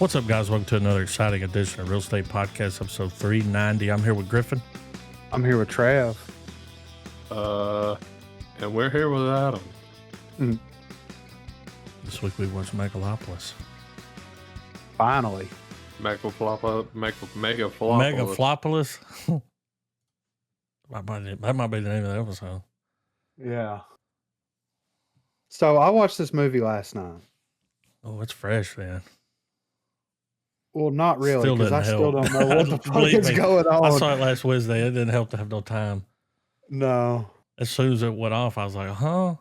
What's up, guys? Welcome to another exciting edition of Real Estate Podcast, episode 390. I'm here with Griffin. I'm here with Trav. And we're here with Adam. This week we watched Megalopolis. Finally. Megalopolis. Megalopolis? That might be the name of the episode. Yeah. So I watched this movie last night. Oh, it's fresh, man. Well, not really, Still because I doesn't still help. don't know what the fuck Believe is me, going on. I saw it last Wednesday. It didn't help to have no time. No. As soon as it went off, I was like, huh?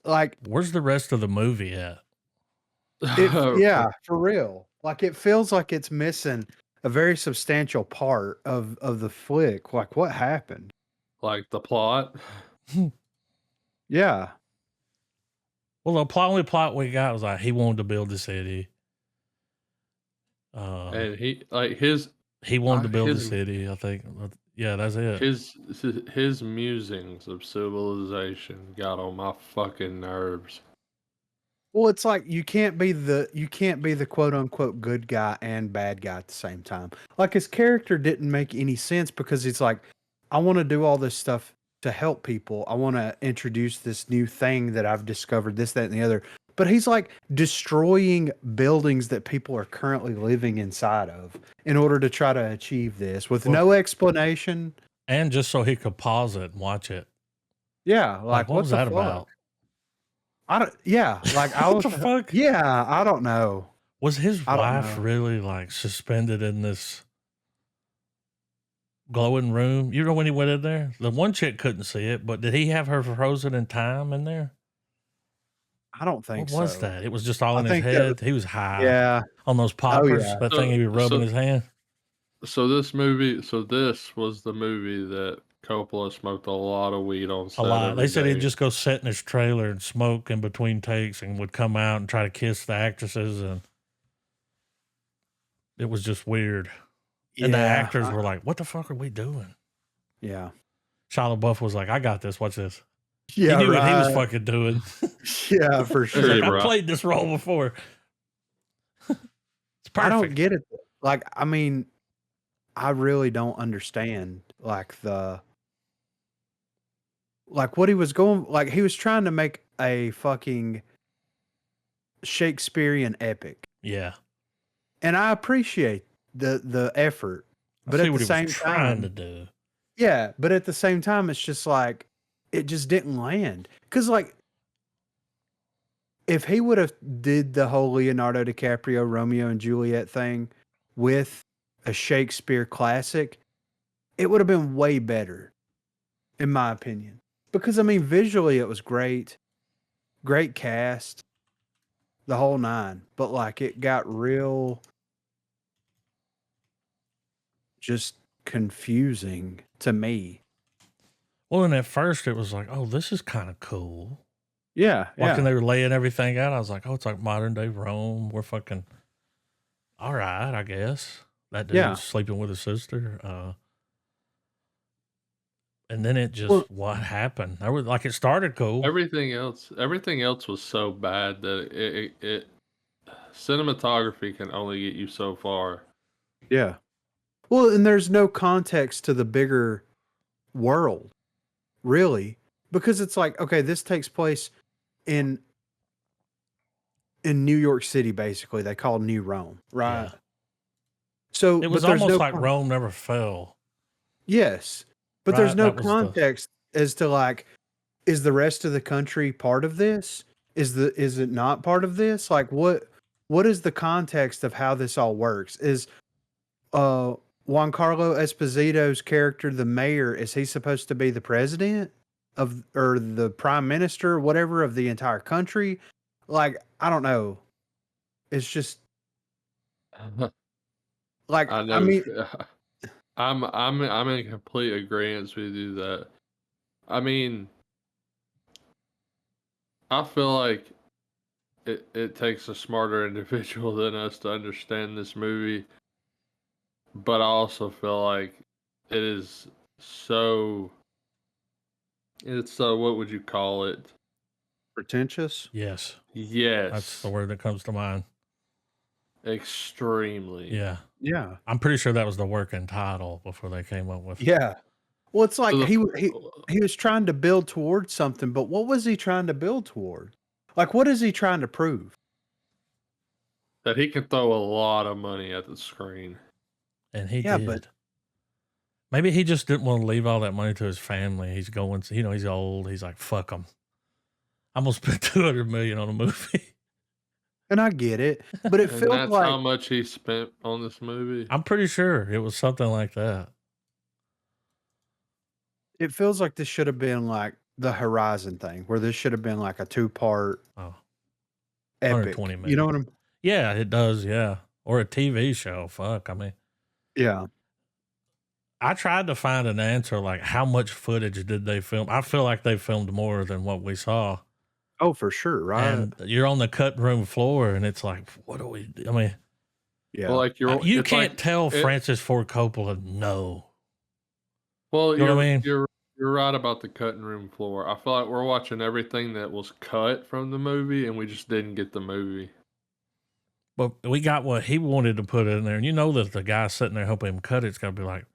Like, where's the rest of the movie at? Yeah, for real. Like, it feels like it's missing a very substantial part of the flick. Like, what happened? Like the plot? Yeah. Well, the only plot we got was like he wanted to build the city. And he wanted to build the city, I think. Yeah, that's it. His musings of civilization got on my fucking nerves. Well, it's like you can't be the quote unquote good guy and bad guy at the same time. Like, his character didn't make any sense because it's like, I want to do all this stuff to help people. I want to introduce this new thing that I've discovered, this, that, and the other. But he's like destroying buildings that people are currently living inside of in order to try to achieve this with no explanation. And just so he could pause it and watch it. Yeah. Like what was that about? I don't, yeah. Like, I was, what the fuck? Yeah. I don't know. Was his wife really like suspended in this glowing room? You know, when he went in there, the one chick couldn't see it, but did he have her frozen in time in there? I don't think so. What was that? It was just all in his head. He was high. Yeah. On those poppers. Yeah. That thing he was rubbing his hand. So this was the movie that Coppola smoked a lot of weed on set. A lot. They said he'd just go sit in his trailer and smoke in between takes and would come out and try to kiss the actresses, and it was just weird. Yeah, and the actors were like, what the fuck are we doing? Yeah. Shia LaBeouf was like, I got this. Watch this. Yeah, he knew what he was fucking doing. Yeah, for sure. Like, I played this role before. It's perfect. I don't get it. Like, I mean, I really don't understand, like, what he was going, like, he was trying to make a fucking Shakespearean epic. Yeah. And I appreciate the effort. But at the same time, trying to do. Yeah, but at the same time, it's just like, it just didn't land. Because, like, if he would have did the whole Leonardo DiCaprio Romeo and Juliet thing with a Shakespeare classic, it would have been way better, in my opinion. Because, I mean, visually it was great. Great cast. The whole nine. But, like, it got real just confusing to me. Well, and at first it was like, oh, this is kind of cool. Yeah. When they were laying everything out, I was like, oh, it's like modern day Rome. We're fucking all right, I guess. That dude's sleeping with his sister. And then it just, what happened? I was like, it started cool. Everything else was so bad that it cinematography can only get you so far. Yeah. Well, and there's no context to the bigger world, really, because it's like, okay, this takes place in New York City, basically. They call New Rome, right? Yeah. So it was almost like Rome never fell. Yes, but there's no context as to, like, is the rest of the country part of this? Is it not part of this? Like, what is the context of how this all works? Is Giancarlo Esposito's character, the mayor, is he supposed to be the president or the prime minister, whatever, of the entire country? Like, I don't know. It's just like, I mean, I'm in complete agreement with you that, I mean, I feel like it takes a smarter individual than us to understand this movie. But I also feel like it's so, what would you call it? Pretentious? Yes, Yes. that's the word that comes to mind. Extremely. Yeah, Yeah. I'm pretty sure that was the working title before they came up with. Yeah. Well, it's like So he was trying to build towards something, but what was he trying to build toward? Like, what is he trying to prove? that he can throw a lot of money at the screen. And he Yeah, did. but Maybe he just didn't want to leave all that money to his family. He's going, he's old. He's like, fuck them. I'm gonna spend $200 million on a movie. and I get it, but it And feels that's like how much he spent on this movie. I'm pretty sure it was something like that. this should have been like the Horizon thing, where this should have been like a 2-part Oh, epic. 120 million. You know what I'm? Yeah, it does. Yeah, or a TV show. Fuck. I mean, Yeah. I tried to find an answer like how much footage did they film? I feel like they filmed more than what we saw. Oh, for sure, right? And you're on the cut room floor, and it's like, what do we? I mean, yeah. Well, like you can't like, tell Francis Ford Coppola no. Well, You know what I mean? You're right about the cutting room floor. I feel like we're watching everything that was cut from the movie, and we just didn't get the movie. But we got what he wanted to put in there, and you know that the guy sitting there helping him cut it's gonna be like,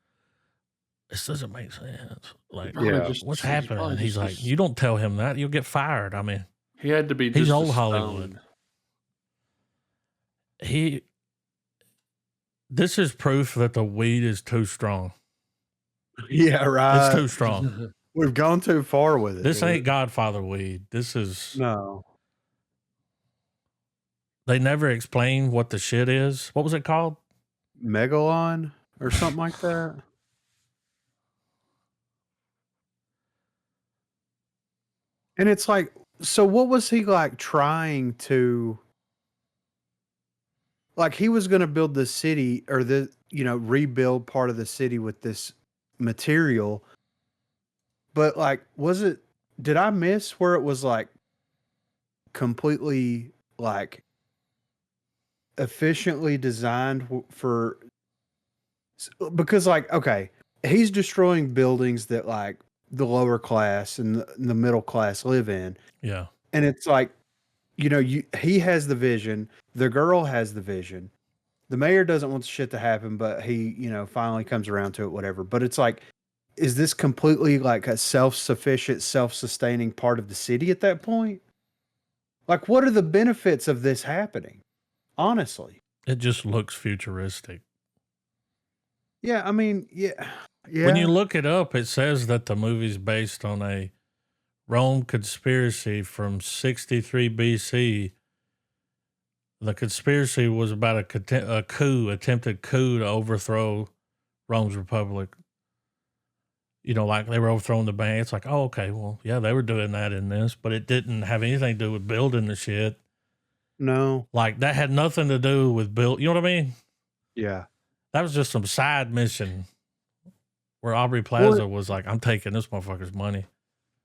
this doesn't make sense. Like, Yeah. what's happening? And he's like, you don't tell him that, you'll get fired. I mean, he had to be. he's just old a Hollywood. stone. This is proof that the weed is too strong. Yeah, right. It's too strong. We've gone too far with it. This dude. ain't Godfather weed. This is No. They never explain what the shit is. What was it called? Megalon or something like that. And it's like, so what was he like trying to, like he was going to build the city or rebuild part of the city with this material. But like, did I miss where it was like completely like efficiently designed because like, okay, he's destroying buildings that like the lower class and the middle class live in. Yeah. And it's like, he has the vision. The girl has the vision. The mayor doesn't want the shit to happen, but he, finally comes around to it, whatever. But it's like, is this completely like a self-sufficient, self-sustaining part of the city at that point? Like, what are the benefits of this happening? Honestly. It just looks futuristic. Yeah, I mean, yeah. When you look it up, it says that the movie's based on a Rome conspiracy from 63 BC. The conspiracy was about attempted coup to overthrow Rome's republic. Like they were overthrowing the bank. It's like, oh, okay, well, yeah, they were doing that in this, but it didn't have anything to do with building the shit. No. Like that had nothing to do with build. You know what I mean? Yeah. That was just some side mission where Aubrey Plaza was like, I'm taking this motherfucker's money.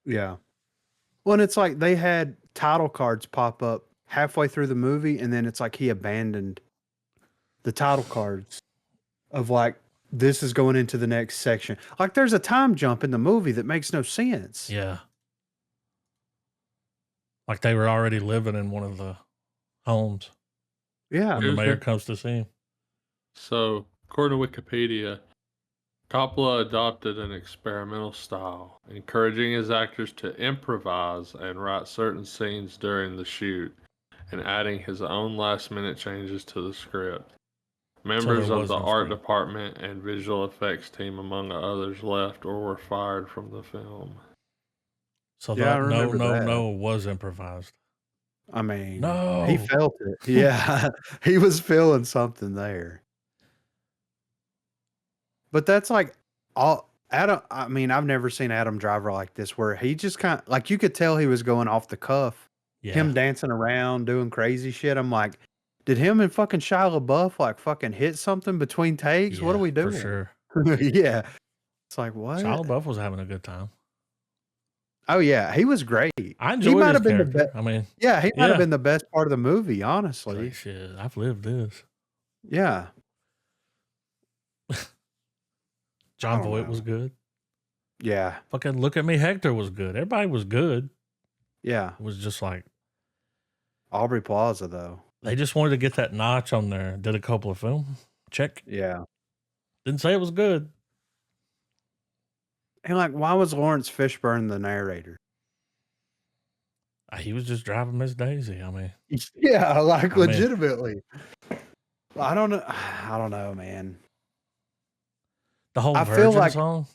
Yeah. Well, and it's like they had title cards pop up halfway through the movie, and then it's like he abandoned the title cards of like, this is going into the next section. Like there's a time jump in the movie that makes no sense. Yeah. Like they were already living in one of the homes. Yeah. When the mayor comes to see him. So, according to Wikipedia, Coppola adopted an experimental style, encouraging his actors to improvise and write certain scenes during the shoot, and adding his own last-minute changes to the script. Members of the art department and visual effects team, among others, left or were fired from the film. So that no was improvised. I mean, no, he felt it. Yeah, he was feeling something there. But that's like Adam. I mean, I've never seen Adam Driver like this, where he just kind of like you could tell he was going off the cuff. Yeah. Him dancing around, doing crazy shit. I'm like, did him and fucking Shia LaBeouf like fucking hit something between takes? Yeah, what are we doing? For sure. Yeah. It's like, what? Shia LaBeouf was having a good time. Oh yeah, he was great. I enjoyed his character. I mean, yeah, he might have been the best part of the movie, honestly. Like, shit, I've lived this. Yeah. John Voight was good. Yeah. Fucking Look at Me, Hector was good. Everybody was good. Yeah. It was just like Aubrey Plaza, though. they just wanted to get that notch on there. Did a couple of film. Check. Yeah. Didn't say it was good. And like, why was Lawrence Fishburne the narrator? He was just driving Miss Daisy. I mean, Yeah, like I mean- legitimately. I don't know. I don't know, man. the whole I feel Virgin like- song.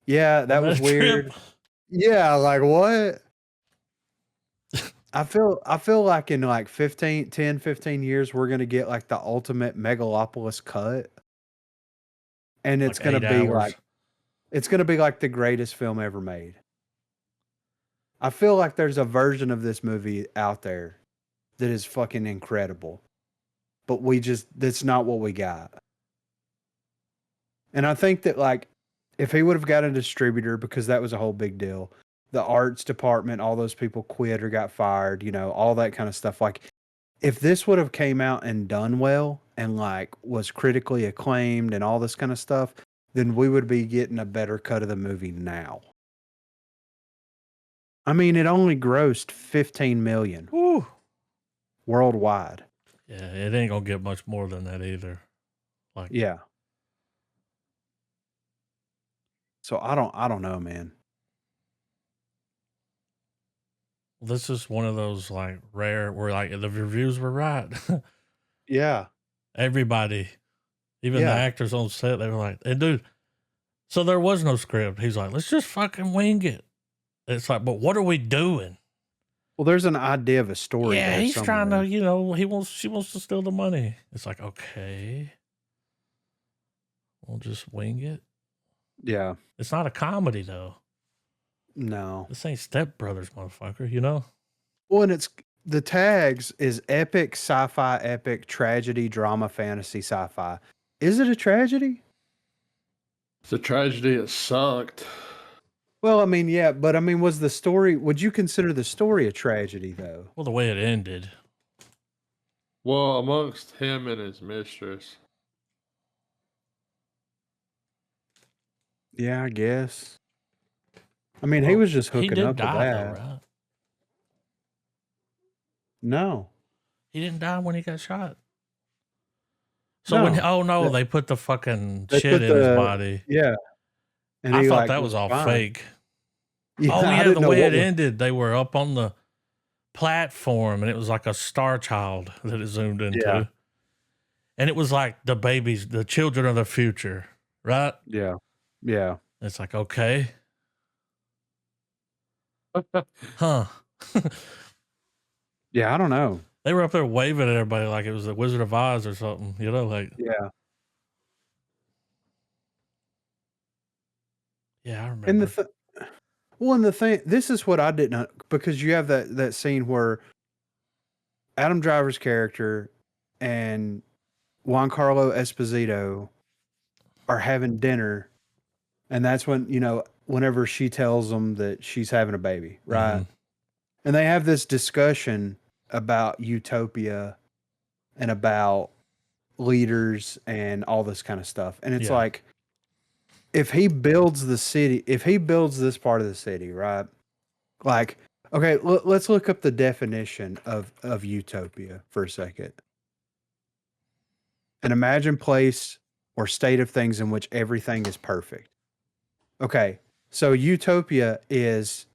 Yeah, that on was trip. weird. Yeah, like what? I feel like in like 10, 15 years, we're gonna get like the ultimate Megalopolis cut. And it's Like gonna 8 be hours. like it's gonna be like the greatest film ever made. I feel like there's a version of this movie out there that is fucking incredible. But that's not what we got. And I think that like if he would have got a distributor, because that was a whole big deal, the arts department, all those people quit or got fired, all that kind of stuff. Like if this would have came out and done well and like was critically acclaimed and all this kind of stuff, then we would be getting a better cut of the movie now. I mean, it only grossed 15 million Woo. worldwide. Yeah, it ain't gonna get much more than that either. Like, Yeah. So I don't know, man. this is one of those like rare where like the reviews were right. Yeah. Everybody, even the Yeah. actors on set, they were like, "Hey, dude." So there was no script. He's like, "Let's just fucking wing it." It's like, but what are we doing? Well, there's an idea of a story. Yeah, there he's trying to, somewhere. she wants to steal the money. It's like, okay, we'll just wing it. Yeah. It's not a comedy though. No. This ain't Step Brothers, motherfucker. Well, and the tags is epic, sci-fi, epic, tragedy, drama, fantasy, sci-fi. Is it a tragedy? It's a tragedy. It sucked. Well, I mean, yeah, but I mean, would you consider the story a tragedy though? Well, the way it ended. Well, amongst him and his mistress. Yeah, I guess. I mean, he Well, was just He hooking did up with die that. though, right? No. He didn't die when he got shot. So when No. they put the fucking They shit put in his the- body. Yeah. And I he, thought like, that was all fine. fake. Yeah, Oh I yeah, didn't the know way what it was- ended, they were up on the platform and it was like a star child that it zoomed into. Yeah. And it was like the children of the future, right? Yeah. Yeah. It's like, okay. Huh. Yeah, I don't know. They were up there waving at everybody like it was the Wizard of Oz or something, like, Yeah. yeah, I remember. And the thing, this is what I didn't, because you have that scene where Adam Driver's character and Juan Carlo Esposito are having dinner, and that's when, whenever she tells them that she's having a baby, right? Mhm. And they have this discussion about utopia and about leaders and all this kind of stuff. And it's Yeah. like, if he builds this part of the city, right? Like, okay, let's look up the definition of utopia for a second. An imagined place or state of things in which everything is perfect. Okay, so utopia is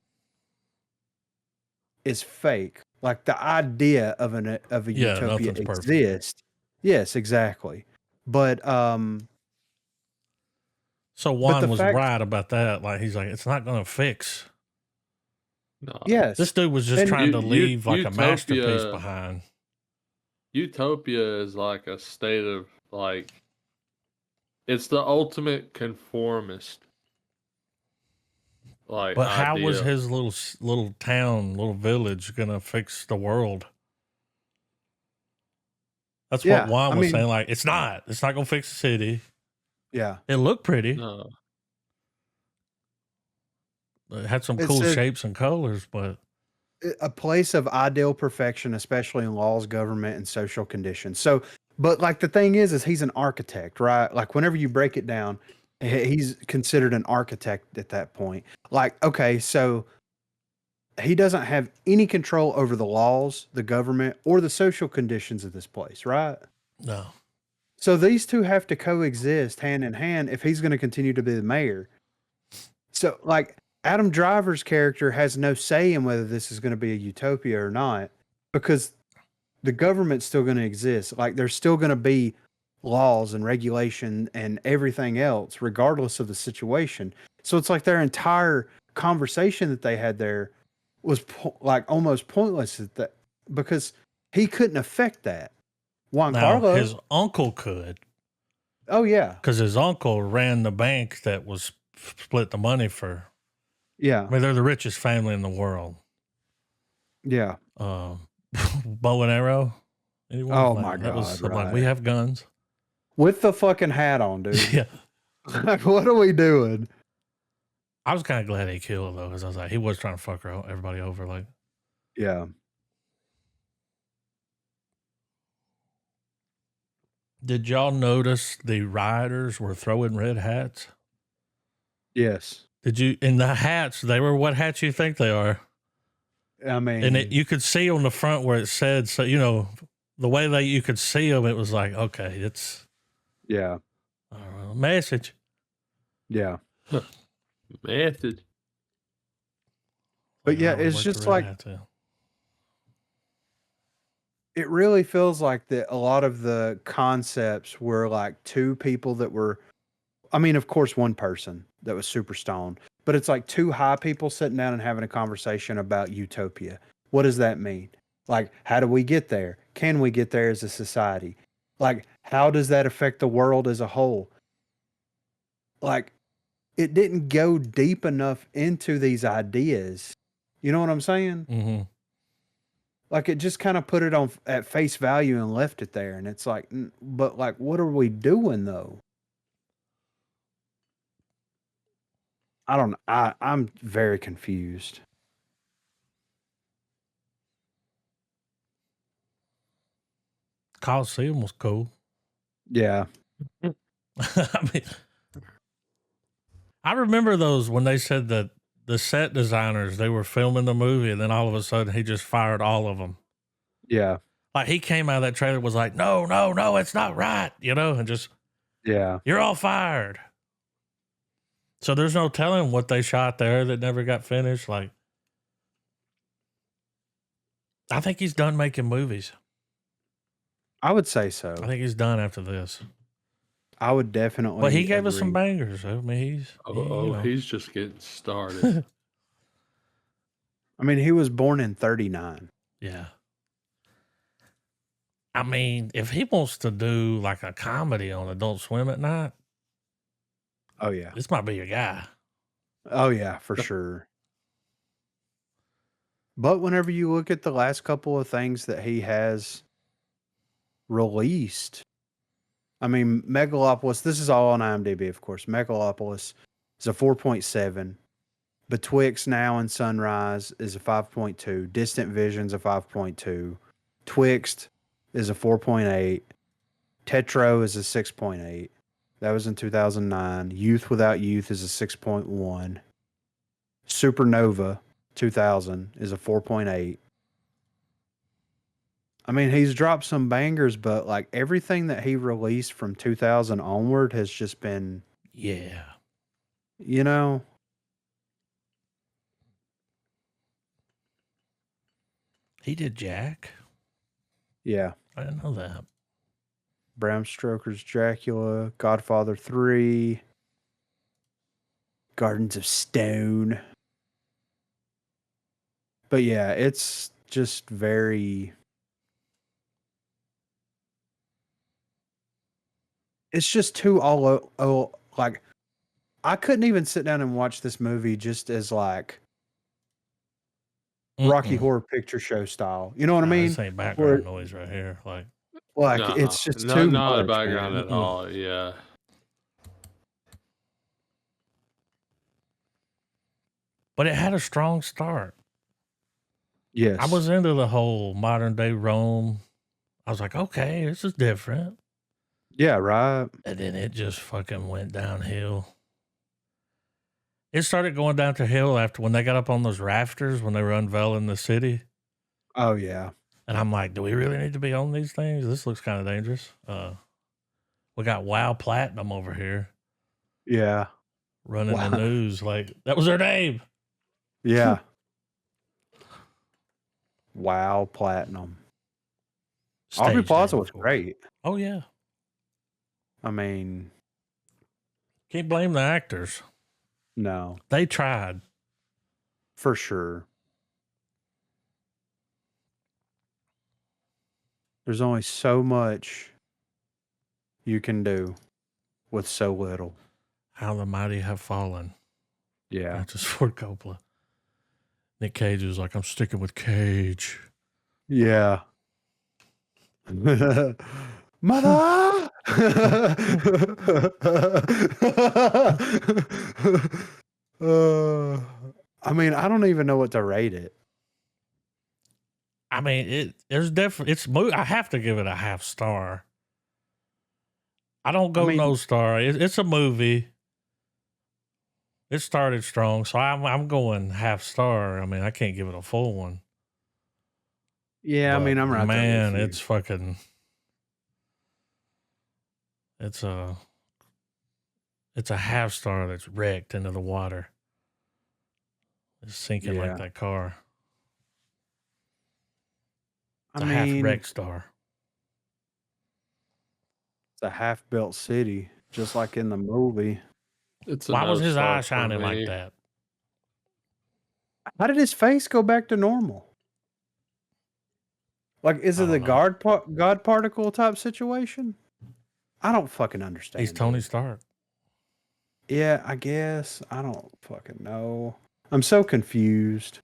fake. Like the idea of a Yeah, utopia nothing's perfect. exists. Yes, exactly. But So Juan the was fact- right about that. Like he's like, it's not gonna fix. No. yes, This dude was just And trying to leave like a masterpiece Utopia- behind. Utopia is like a state of like. It's the ultimate conformist. Like, But how was idea. his little town, little village gonna fix the world? That's Yeah, what Juan I was mean- saying. Like, it's not gonna fix the city. yeah. It looked pretty. No. It had some It cool said- shapes and colors, but A place of ideal perfection, especially in laws, government, and social conditions. So, but like the thing is he's an architect, right? Like whenever you break it down, he's considered an architect at that point. Like, okay, so he doesn't have any control over the laws, the government, or the social conditions of this place, right? No. So these two have to coexist hand in hand if he's going to continue to be the mayor. So, like, Adam Driver's character has no say in whether this is going to be a utopia or not because the government's still going to exist. Like, there's still going to be laws and regulation and everything else, regardless of the situation. So it's like their entire conversation that they had there was like almost pointless at that because he couldn't affect that. Juan Now, Carlo, his uncle could, oh yeah, because his uncle ran the bank that was split the money for. yeah, I mean, they're the richest family in the world. yeah. Bow and arrow. Anyone? Oh Like, my that was God, I'm like, we right. have guns. With the fucking hat on, dude. Yeah. Like, what are we doing? I was kind of glad he killed though, because I was like, he was trying to fuck everybody over. Like, Yeah. did y'all notice the rioters were throwing red hats? Yes. Did you? In the hats, they were what hats you think they are? I mean, And you could see on the front where it said, so you know, the way that you could see them, it was like, okay, it's yeah, I don't know, message. yeah. Method. But Like, yeah, I would it's work just the red like hats in. it really feels like that a lot of the concepts were like two people that were, I mean, of course, one person that was super stoned, but it's like two high people sitting down and having a conversation about utopia. What does that mean? Like, how do we get there? Can we get there as a society? Like, how does that affect the world as a whole? Like, it didn't go deep enough into these ideas. You know what I'm saying? Mm-hmm. Like it just kind of put it on at face value and left it there. And it's like, but like, what are we doing though? I don't, I'm very confused. Coliseum was cool. Yeah. I mean, I remember those when they said that the set designers, they were filming the movie and then all of a sudden he just fired all of them. Yeah. Like he came out of that trailer was like, no, it's not right, you know, and just, Yeah. you're all fired. So there's no telling what they shot there that never got finished. Like, I think he's done making movies. I would say so. I think he's done after this. I would definitely. But he gave us some agree. bangers. I mean, He's just getting started. I mean, he was born in 39. Yeah. I mean, if he wants to do like a comedy on Adult Swim at night, Oh, yeah. this might be your guy. Oh, yeah, for sure. But whenever you look at the last couple of things that he has released, I mean, Megalopolis, this is all on IMDb, of course. Megalopolis is a 4.7. Betwixt Now and Sunrise is a 5.2. Distant Vision's a 5.2. Twixt is a 4.8. Tetro is a 6.8. That was in 2009. Youth Without Youth is a 6.1. Supernova 2000 is a 4.8. I mean, he's dropped some bangers, but like everything that he released from 2000 onward has just been, Yeah. you know, He did Jack. yeah. I didn't know that. Bram Stoker's Dracula, Godfather 3, Gardens of Stone. But yeah, it's just very. It's just too like I couldn't even sit down and watch this movie just as like Rocky Horror Picture Show style. You know what I mean? This ain't background noise right here. Like It's just not, too not much, a background man. at all. Yeah. but it had a strong start. Yes. I was into the whole modern day Rome. I was like, okay, this is different. Yeah, right. And then it just fucking went downhill. It started going down to hell after when they got up on those rafters when they were unveiling the city. Oh yeah. And I'm like, do we really need to be on these things? This looks kind of dangerous. We got Wow Platinum over here Yeah. running the Wow. news. Like, that was her name. Yeah. Wow, Platinum. Aubrey Stage Plaza name, was of course. great. Oh, yeah. I mean, Can't blame the actors. no, They tried. for sure. There's only so much you can do with so little. How the mighty have fallen. Yeah. Francis Ford Coppola. Nick Cage was like, I'm sticking with Cage. Yeah. Mother! I mean, I don't even know what to rate it. I mean, there's definitely, I have to give it a half star. I don't go no star. It's a movie. It started strong, so I'm going half star. I mean, I can't give it a full one. Yeah, I But, mean, I'm right man, there with you. it's fucking. It's a half star that's wrecked into the water. It's sinking like Yeah. that car. It's I a half mean, wrecked star. it's a half-built city, just like in the movie. It's a Why no was his star eye for shining like me. that? How did his face go back to normal? Like, is I it the don't know. God particle type situation? I don't fucking understand. He's Tony dude. Stark. Yeah, I guess. I don't fucking know. I'm so confused.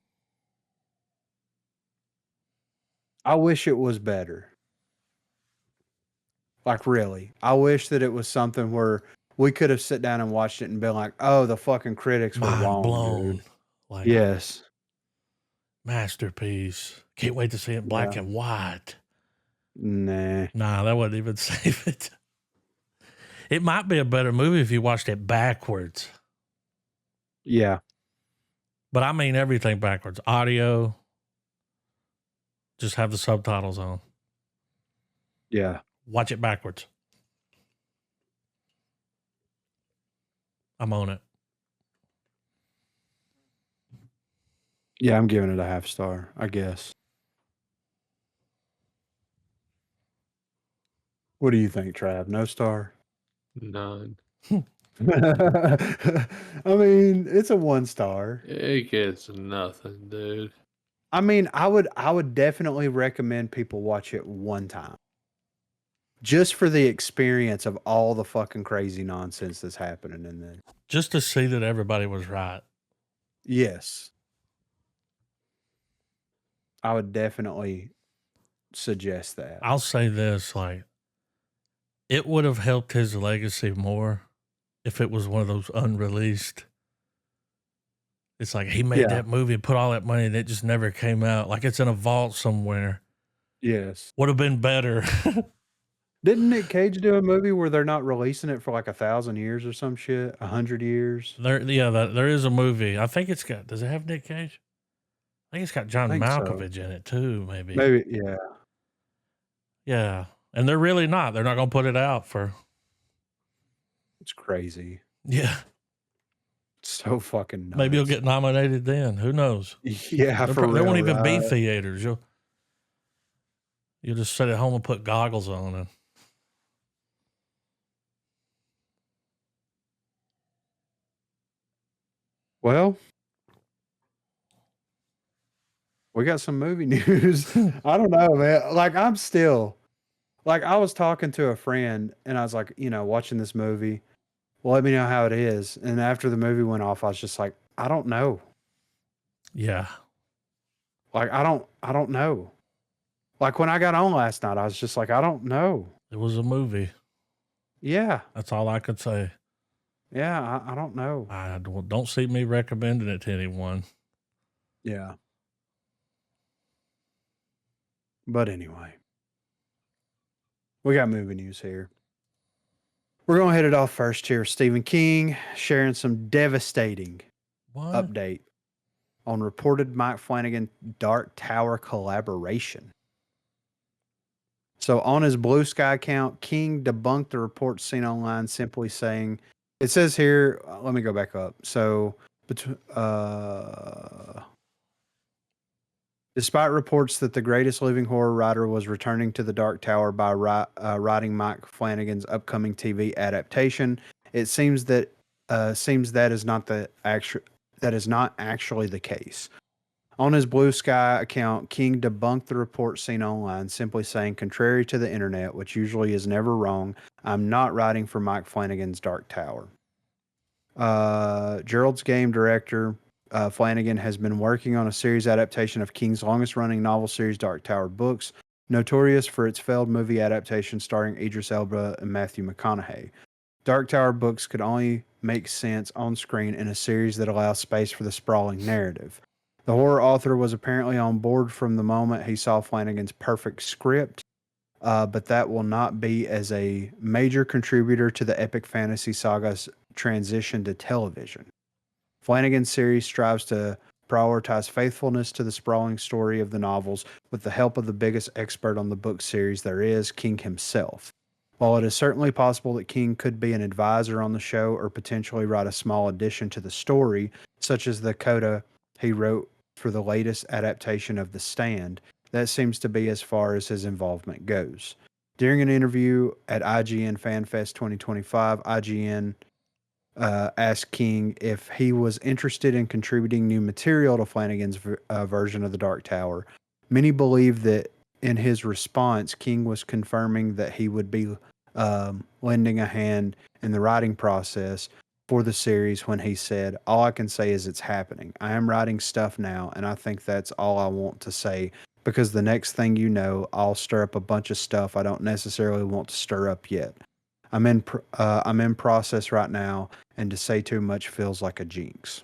I wish it was better. Like, really. I wish that it was something where we could have sit down and watched it and been like, oh, the fucking critics were Mind wrong, blown. dude. Like, Yes. masterpiece. Can't wait to see it in black Yeah. and white. Nah. Nah, that wouldn't even save it. It might be a better movie if you watched it backwards. Yeah. But I mean everything backwards. Audio. Just have the subtitles on. Yeah. Watch it backwards. I'm on it. Yeah, I'm giving it a half star, I guess. What do you think, Trav? No star? None. I mean, it's a 1 star. It gets nothing, dude. I mean, I would definitely recommend people watch it one time. Just for the experience of all the fucking crazy nonsense that's happening in there. Just to see that everybody was right. Yes. I would definitely suggest that. I'll say this, like, it would have helped his legacy more if it was one of those unreleased. It's like he made that movie and put all that money and it just never came out. Like it's in a vault somewhere. Yes. Would have been better. Didn't Nick Cage do a movie where they're not releasing it for like 1,000 years or some shit? 100 years? There is a movie. I think it's got, does it have Nick Cage? I think it's got John Malkovich in it too, maybe. Maybe, yeah. Yeah. And they're really not. They're not going to put it out for. It's crazy. Yeah. So fucking nuts. Maybe you'll get nominated then. Who knows? Yeah, There for real. There won't even be theaters. You'll just sit at home and put goggles on and. Well, we got some movie news. I don't know, man. Like, I'm still, like, I was talking to a friend and I was like, watching this movie. Well, let me know how it is. And after the movie went off, I was just like, I don't know. Yeah. Like, I don't know. Like, when I got on last night, I was just like, I don't know. It was a movie. Yeah. That's all I could say. Yeah, I don't know. I don't see me recommending it to anyone. Yeah. But anyway, we got movie news here. We're going to hit it off first here. Stephen King sharing some devastating What? update on reported Mike Flanagan Dark Tower collaboration. So on his Blue Sky account, King debunked the reports seen online, simply saying, it says here, let me go back up. So, despite reports that the greatest living horror writer was returning to the Dark Tower by writing Mike Flanagan's upcoming TV adaptation, it seems that that is not actually the case. On his Blue Sky account, King debunked the report seen online, simply saying, contrary to the internet, which usually is never wrong, I'm not writing for Mike Flanagan's Dark Tower. Gerald's Game director, Flanagan has been working on a series adaptation of King's longest running novel series, Dark Tower books, notorious for its failed movie adaptation starring Idris Elba and Matthew McConaughey. Dark Tower books could only make sense on screen in a series that allows space for the sprawling narrative. The horror author was apparently on board from the moment he saw Flanagan's perfect script, but that will not be as a major contributor to the epic fantasy saga's transition to television. Flanagan's series strives to prioritize faithfulness to the sprawling story of the novels with the help of the biggest expert on the book series there is, King himself. While it is certainly possible that King could be an advisor on the show or potentially write a small addition to the story, such as the coda he wrote for the latest adaptation of The Stand, that seems to be as far as his involvement goes. During an interview at IGN FanFest 2025, IGN asked King if he was interested in contributing new material to Flanagan's version of The Dark Tower. Many believe that in his response, King was confirming that he would be lending a hand in the writing process for the series when he said, all I can say is it's happening. I am writing stuff now, and I think that's all I want to say, because the next thing you know, I'll stir up a bunch of stuff I don't necessarily want to stir up yet. I'm in process right now, and to say too much feels like a jinx.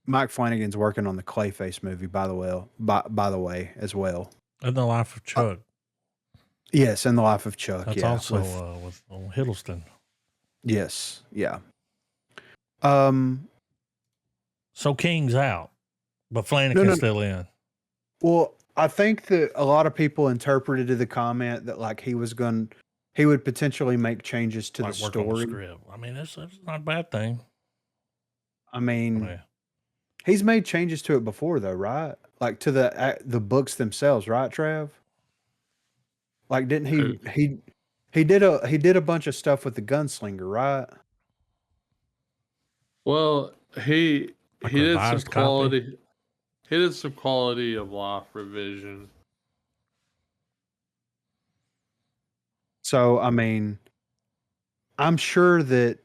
Mike Flanagan's working on the Clayface movie, by the way, as well. In the Life of Chuck. Yes, in the Life of Chuck. That's yeah, also with Hiddleston. Yes, yeah. So King's out, but Flanagan's still in. Well, I think that a lot of people interpreted the comment that like he would potentially make changes to Like the work on the story. script. I mean, that's not a bad thing. I mean, Yeah. he's made changes to it before, though, right? Like to the books themselves, right, Trav? Like, didn't he did a bunch of stuff with the gunslinger, right? Well, he Like he did some revised copy? quality. He did some quality of life revision. So, I mean, I'm sure that.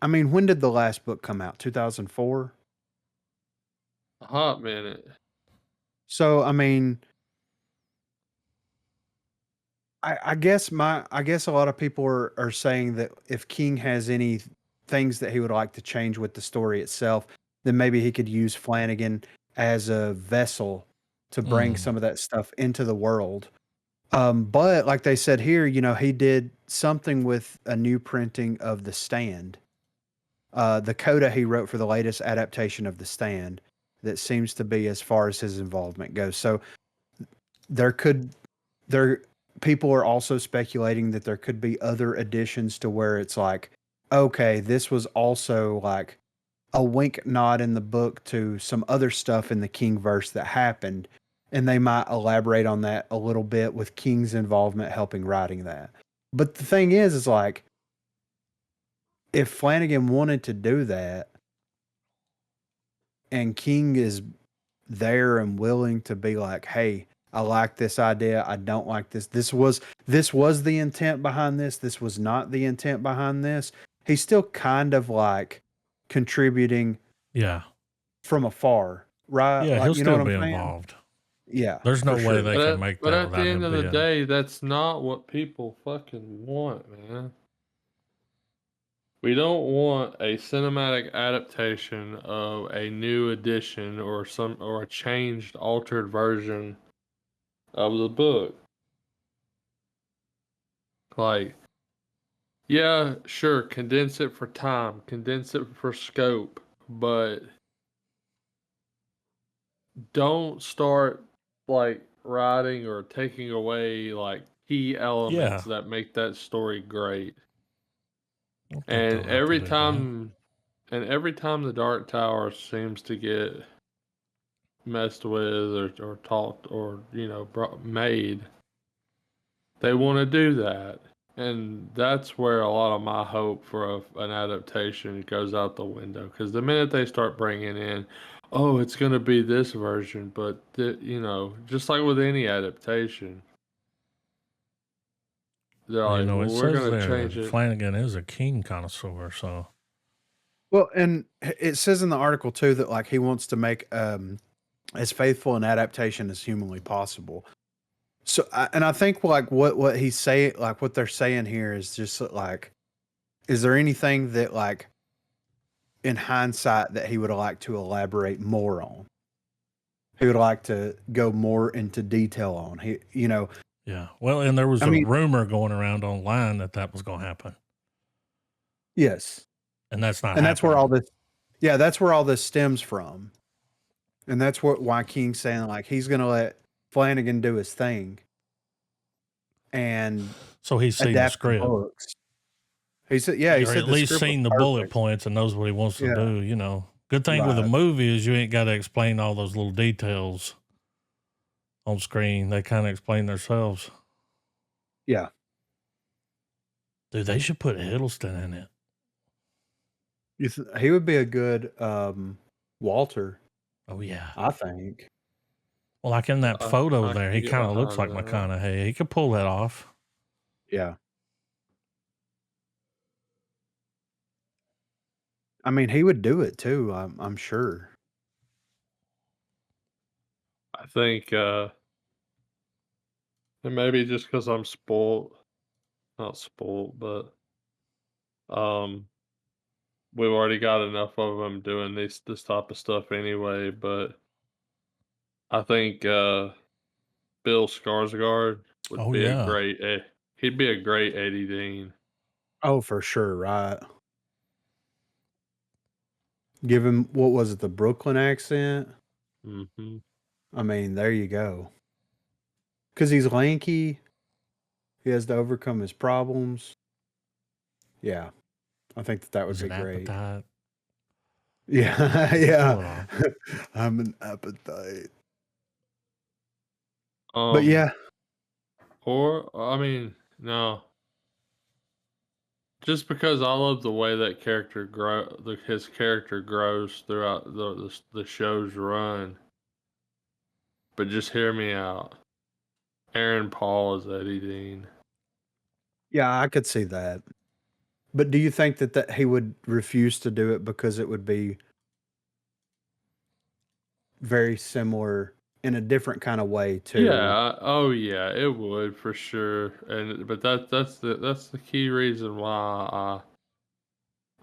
I mean, when did the last book come out? 2004. A hot minute. So, I mean, I guess a lot of people are saying that if King has any things that he would like to change with the story itself, then maybe he could use Flanagan as a vessel to bring some of that stuff into the world. But like they said here, he did something with a new printing of The Stand. The coda he wrote for the latest adaptation of The Stand that seems to be as far as his involvement goes. So there people are also speculating that there could be other additions to where it's like, okay, this was also like a wink nod in the book to some other stuff in the King verse that happened. And they might elaborate on that a little bit with King's involvement helping writing that. But the thing is like, if Flanagan wanted to do that and King is there and willing to be like, hey, I like this idea. I don't like this. This was the intent behind this. This was not the intent behind this. He's still kind of like contributing from afar, right? Yeah, like, he'll you know still what be I'm saying? involved. Yeah. There's no for way sure. they can make But that at without the him end of the being. day, that's not what people fucking want, man. We don't want a cinematic adaptation of a new edition or a changed, altered version of the book. Like, Yeah, sure, condense it for time, condense it for scope, but don't start like writing or taking away like key elements Yeah, that make that story great. I don't think And they'll have to every do that. time every time the Dark Tower seems to get messed with or talked or made, they want to do that. And that's where a lot of my hope for an adaptation goes out the window. Because the minute they start bringing in, oh, it's going to be this version, but just like with any adaptation, they're Well, like, it well, we're says going to there change that it. Flanagan is a keen connoisseur, so Well, and it says in the article too that like he wants to make as faithful an adaptation as humanly possible. So, and I think like what he's saying, like what they're saying here is just like, is there anything that like in hindsight that he would like to elaborate more on? He would like to go more into detail on. yeah. Well, and there was I a mean, rumor going around online that was going to happen, yes, and that's not and that's where all happening. this, yeah, that's where all this stems from, and that's why King's saying like he's going to let Flanagan do his thing and So he's seen the adapt the script, books. He said, yeah, he or said at the least script was seen the bullet perfect. points and knows what he wants to Yeah, do. Good thing with a right. movie is you ain't got to explain all those little details on screen. They kind of explain themselves. Yeah. Dude, they should put Hiddleston in it. He would be a good Walter, Oh yeah. I think. Well, like in that photo I there, can he get kind of looks behind like that. McConaughey. He could pull that off. Yeah. I mean, he would do it too, I'm sure. I think, and maybe just because I'm spoiled, not spoiled, but um, we've already got enough of them doing this type of stuff anyway. But I think Bill Skarsgård would Oh be a yeah. great. He'd be a great Eddie Dean. Oh, for sure, right. Give him, what was it, the Brooklyn accent? Hmm. I mean, there you go. Because he's lanky, he has to overcome his problems. Yeah, I think that would He's be an great. appetite. Yeah, He could pull it yeah. off. I'm an appetite. But Um, yeah, or I mean, no, just because I love the way that his character grows throughout the show's run. But just hear me out. Aaron Paul is Eddie Dean. yeah, I could see that. But do you think that he would refuse to do it because it would be very similar in a different kind of way too? Yeah, oh yeah, it would for sure. And but that's the key reason why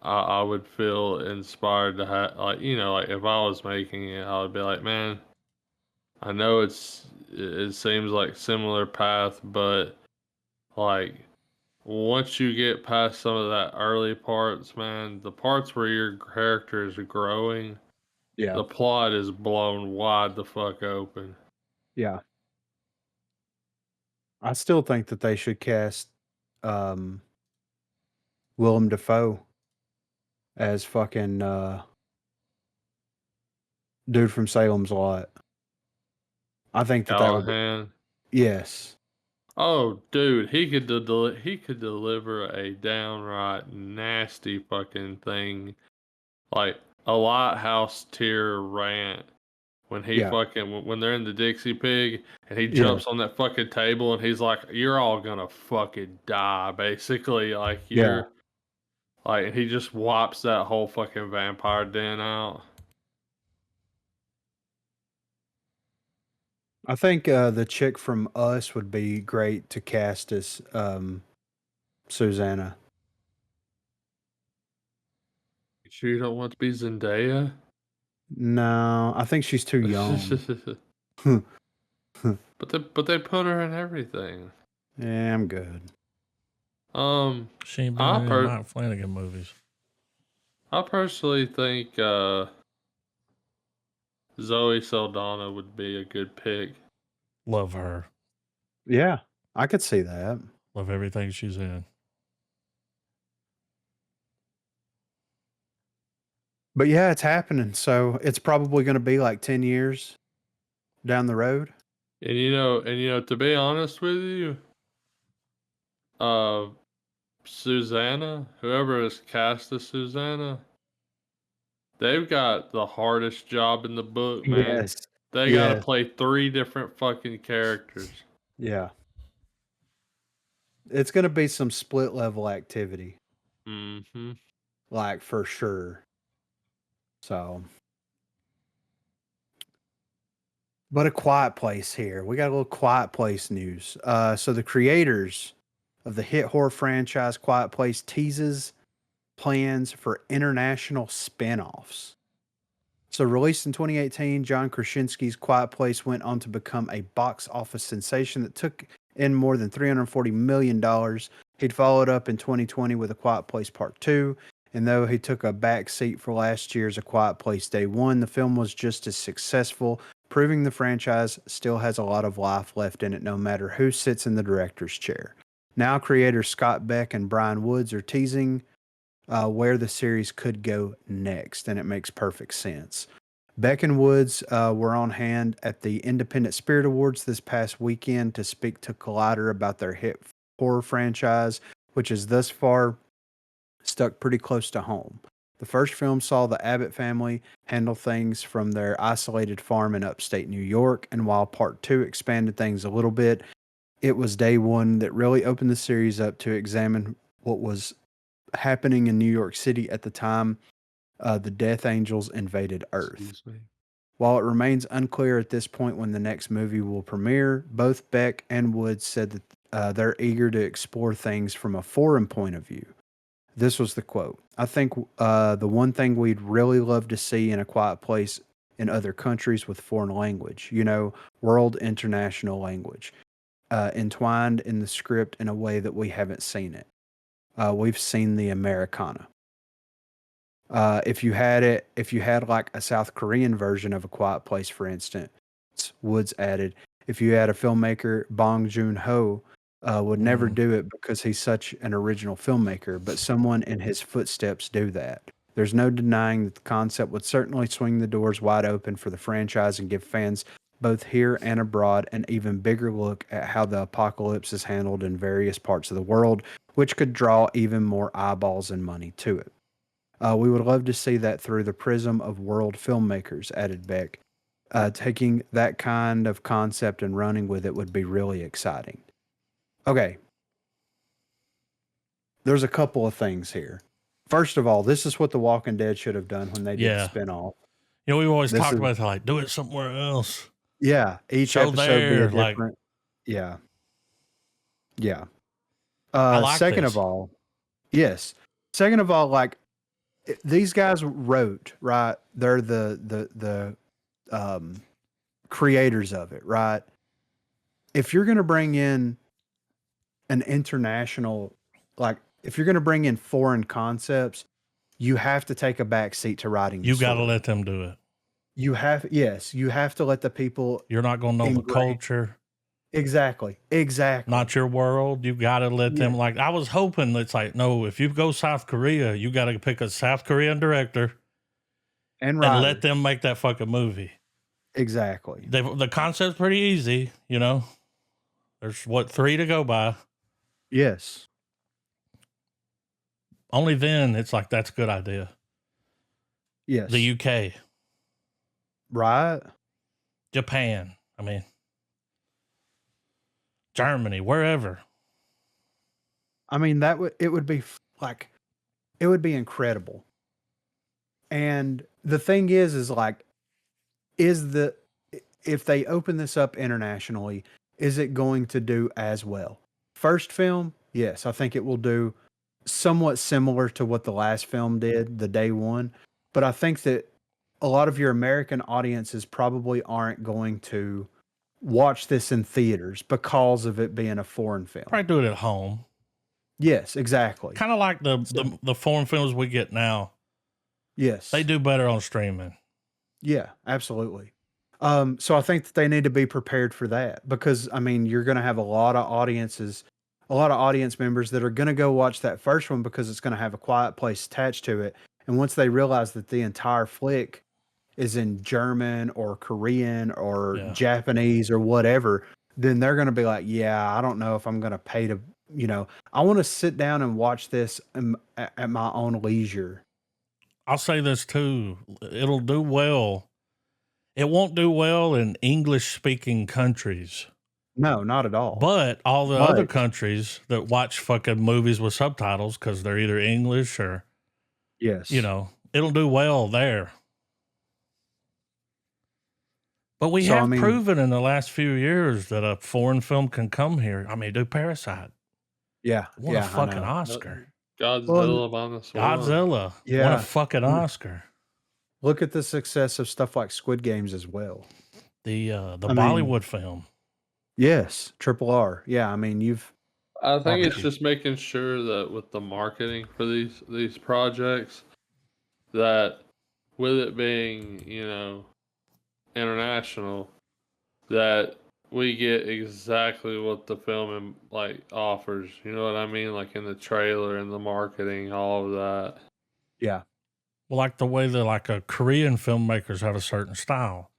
I would feel inspired to have like if I was making it, I would be like, man, I know it seems like similar path, but like once you get past some of that early parts, man, the parts where your character is growing, Yeah, the plot is blown wide the fuck open. yeah. I still think that they should cast um, Willem Dafoe as fucking dude from Salem's Lot. I think that would be, Callahan. yes, Oh, dude, he could deliver a downright nasty fucking thing, like a lighthouse tier rant yeah, when they're in the Dixie Pig and he yeah, jumps on that fucking table and he's like, "You're all gonna fucking die," basically, like yeah. and he just wipes that whole fucking vampire den out. I think the chick from Us would be great to cast as Susanna. You sure you don't want to be Zendaya? No, I think she's too young. But they put her in everything. Yeah, I'm good. She ain't been I in any per- Mike Flanagan movies. I personally think Zoe Saldana would be a good pick. Love her. Yeah, I could see that. Love everything she's in. But yeah, it's happening. So it's probably going to be like 10 years down the road. And to be honest with you, Susanna, whoever is cast as Susanna, they've got the hardest job in the book, man. Yes. They got to Yes. play 3 different fucking characters. Yeah. It's going to be some split level activity, Mm-hmm. like for sure. So, but A Quiet Place here. We got a little Quiet Place news. So the creators of the hit horror franchise Quiet Place teases plans for international spin-offs. So released in 2018, John Krasinski's Quiet Place went on to become a box office sensation that took in more than $340 million. He'd followed up in 2020 with A Quiet Place Part 2, and though he took a back seat for last year's A Quiet Place Day 1, the film was just as successful, proving the franchise still has a lot of life left in it no matter who sits in the director's chair. Now creators Scott Beck and Brian Woods are teasing where the series could go next, and it makes perfect sense. Beck and Woods were on hand at the Independent Spirit Awards this past weekend to speak to Collider about their hit horror franchise, which is thus far stuck pretty close to home. The first film saw the Abbott family handle things from their isolated farm in upstate New York, and while part 2 expanded things a little bit, it was Day 1 that really opened the series up to examine what was happening in New York City at the time the Death Angels invaded Earth. Excuse me. While it remains unclear at this point when the next movie will premiere, both Beck and Woods said that they're eager to explore things from a foreign point of view. This was the quote. I think the one thing we'd really love to see in A Quiet Place in other countries with foreign language, world international language, entwined in the script in a way that we haven't seen it. We've seen the Americana. If you had like a South Korean version of A Quiet Place, for instance, Woods added, if you had a filmmaker, Bong Joon-ho would never do it because he's such an original filmmaker, but someone in his footsteps do that. There's no denying that the concept would certainly swing the doors wide open for the franchise and give fans both here and abroad an even bigger look at how the apocalypse is handled in various parts of the world, which could draw even more eyeballs and money to it. We would love to see that through the prism of world filmmakers, added Beck. Taking that kind of concept and running with it would be really exciting. Okay. There's a couple of things here. First of all, this is what The Walking Dead should have done when they did the spinoff. We've always This talked is- about how, like, do it somewhere else. Yeah, each Show episode be a there, like- different. Yeah. Yeah. I like second this. of all, yes. Second of all, like these guys wrote, right? They're the creators of it, right? If you're going to bring in an international, like if you're going to bring in foreign concepts, you have to take a back seat to writing. You got to let them do it. You have to let the people. You're not going to know the culture. Exactly. Not your world. You got to let them, like, I was hoping it's like, no, if you go South Korea, you got to pick a South Korean director and let them make that fucking movie. Exactly. The concept's pretty easy, There's 3 to go by. Yes. Only then it's like, that's a good idea. Yes. The UK. Right. Japan. I mean, Germany, wherever. I mean, it would be incredible. And the thing is like, if they open this up internationally, is it going to do as well? First film, yes, I think it will do somewhat similar to what the last film did, the Day 1. But I think that a lot of your American audiences probably aren't going to watch this in theaters because of it being a foreign film. Probably do it at home. Yes, exactly. Kind of like So, the foreign films we get now. yes. They do better on streaming. Yeah, absolutely. So I think that they need to be prepared for that because I mean you're going to have a lot of audience members that are going to go watch that first one because it's going to have a quiet place attached to it. And once they realize that the entire flick is in German or Korean or Yeah. Japanese or whatever, then they're going to be like, yeah, I don't know if I'm going to pay to, I want to sit down and watch this at my own leisure. I'll say this too. It'll do well. It won't do well in English speaking countries. No, not at all. But all the other But countries that watch fucking movies with subtitles because they're either English or, yes, it'll do well there. But we So, I have mean, proven in the last few years that a foreign film can come here. I mean, do Parasite. yeah, Won a I fucking know. Oscar. Godzilla minus one. Godzilla won a Yeah. fucking Oscar. Look at the success of stuff like Squid Games as well. The I mean, Bollywood film. Yes, Triple R. Yeah, I mean, I think it's Okay. just making sure that with the marketing for these projects, that with it being, international, that we get exactly what the film offers. You know what I mean? Like in the trailer and the marketing, all of that. yeah, Well, like the way that Korean filmmakers have a certain style.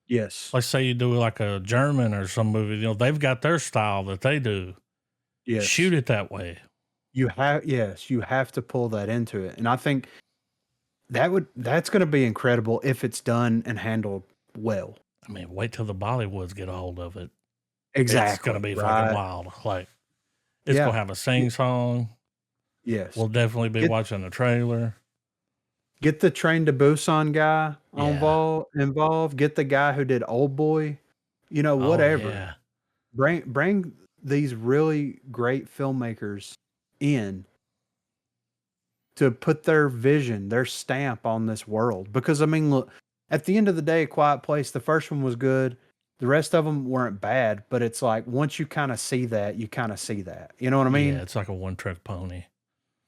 yes, Let's say you do like a German or some movie, they've got their style that they do. yes. Shoot it that way. You have to pull that into it. And I think that's going to be incredible if it's done and handled well. I mean, wait till the Bollywoods get a hold of it. Exactly. It's gonna be right? fucking wild. Like it's Yeah. gonna have a sing song. Yes. We'll definitely be Get- watching the trailer. Get the Train to Busan guy Yeah. involved. Get the guy who did Old Boy. Oh, Whatever. yeah. Bring these really great filmmakers in to put their vision, their stamp on this world. Because I mean, look, at the end of the day, Quiet Place, the first one was good. The rest of them weren't bad, but it's like once you kind of see that, you kind of see that. You know what I mean? Yeah, it's like a one-trick pony.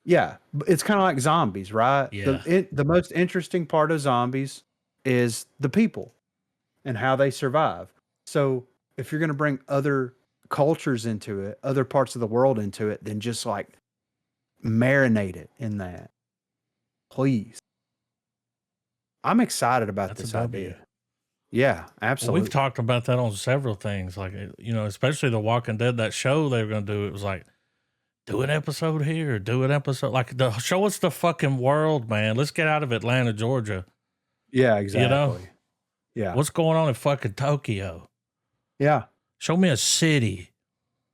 Yeah, it's kind of like zombies, right? Yeah. The most interesting part of zombies is the people and how they survive. So if you're going to bring other cultures into it, other parts of the world into it, then just like marinate it in that, please. I'm excited about That's this a W. idea. Yeah, Well, absolutely. we've talked about that on several things, like especially The Walking Dead. That show they were going to do, it was like, do an episode here, do an episode show us the fucking world, man. Let's get out of Atlanta, Georgia. Yeah, exactly. Yeah. What's going on in fucking Tokyo? Yeah. Show me a city.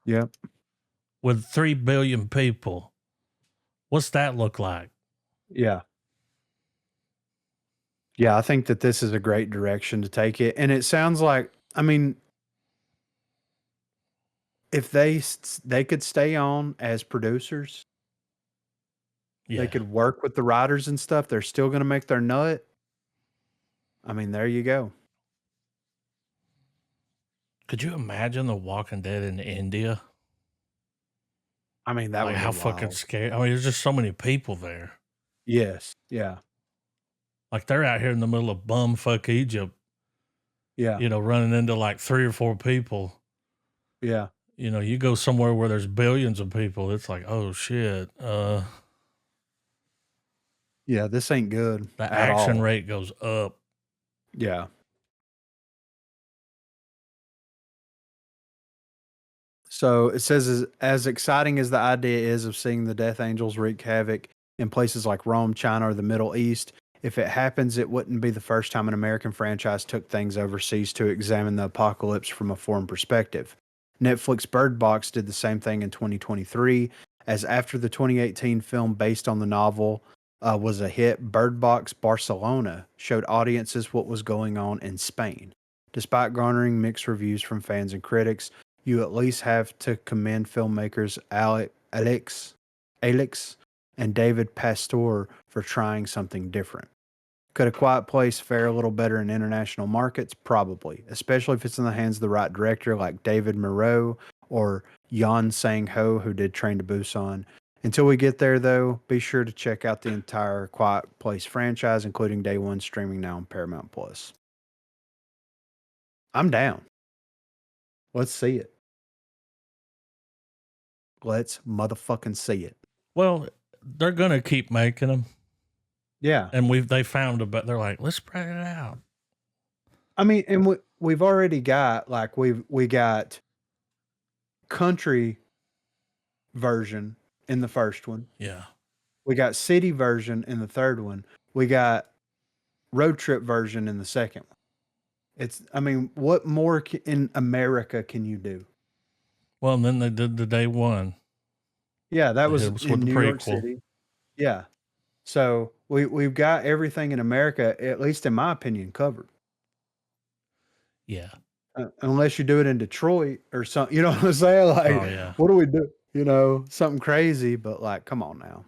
Yep. With 3 billion people. What's that look like? Yeah. Yeah, I think that this is a great direction to take it. And it sounds like, I mean, if they could stay on as producers, Yeah. they could work with the writers and stuff, they're still going to make their nut. I mean, there you go. Could you imagine The Walking Dead in India? I mean, that would Like be how wild. fucking scary. I mean, there's just so many people there. Yes. Yeah. Like they're out here in the middle of bumfuck Egypt, Yeah. running into like 3 or 4 people. Yeah. You go somewhere where there's billions of people, it's like, oh shit. Yeah, this ain't good. The at action all. rate goes up. Yeah. So it says, as exciting as the idea is of seeing the Death Angels wreak havoc in places like Rome, China, or the Middle East, if it happens, it wouldn't be the first time an American franchise took things overseas to examine the apocalypse from a foreign perspective. Netflix Bird Box did the same thing in 2023, as after the 2018 film based on the novel was a hit, Bird Box Barcelona showed audiences what was going on in Spain. Despite garnering mixed reviews from fans and critics, you at least have to commend filmmakers Alex and David Pastor for trying something different. Could A Quiet Place fare a little better in international markets? Probably, especially if it's in the hands of the right director like David Moreau or Yon Sang-ho, who did Train to Busan. Until we get there, though, be sure to check out the entire Quiet Place franchise, including Day One, streaming now on Paramount Plus. I'm down. Let's see it. Let's motherfucking see it. Well, they're gonna keep making them, Yeah. and they found a but they're like, let's spread it out. I mean, and we've already got like we got country version in the first one. Yeah. We got city version in the third one. We got road trip version in the second one. I mean, what more in America can you do? Well, and then they did the Day One. Yeah, that They was hit us in with the New York prequel. City. Yeah. So we've got everything in America, at least in my opinion, covered. Yeah. Unless you do it in Detroit or something, you know what I'm saying? Like, Oh, yeah. what do we do? You know, something crazy, but like, come on now.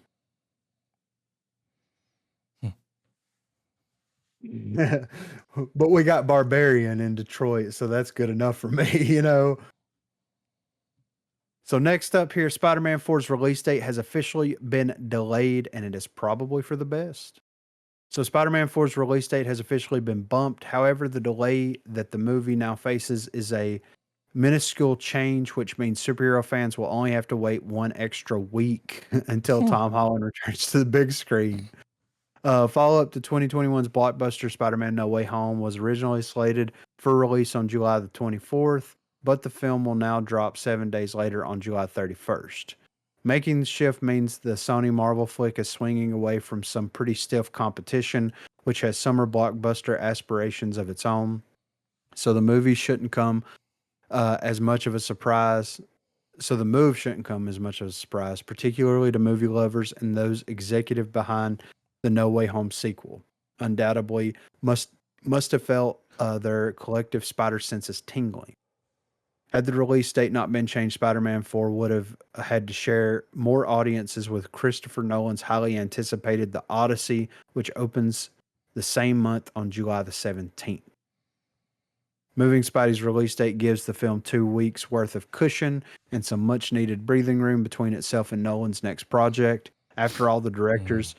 But we got Barbarian in Detroit, so that's good enough for me, you know. So next up here, Spider-Man 4's release date has officially been delayed, and it is probably for the best. So Spider-Man 4's release date has officially been bumped. However, the delay that the movie now faces is a minuscule change, which means superhero fans will only have to wait one extra week until Tom Holland returns to the big screen. Follow-up to 2021's blockbuster Spider-Man No Way Home was originally slated for release on July the 24th, but the film will now drop 7 days later on July 31st. Making the shift means the Sony Marvel flick is swinging away from some pretty stiff competition, which has summer blockbuster aspirations of its own. So the movie shouldn't come as much of a surprise. So the move shouldn't come as much of a surprise, particularly to movie lovers and those executive behind the No Way Home sequel. Undoubtedly, must have felt their collective spider senses tingling. Had the release date not been changed, Spider-Man 4 would have had to share more audiences with Christopher Nolan's highly anticipated The Odyssey, which opens the same month on July the 17th. Moving Spidey's release date gives the film 2 weeks worth of cushion and some much needed breathing room between itself and Nolan's next project. After all, the director's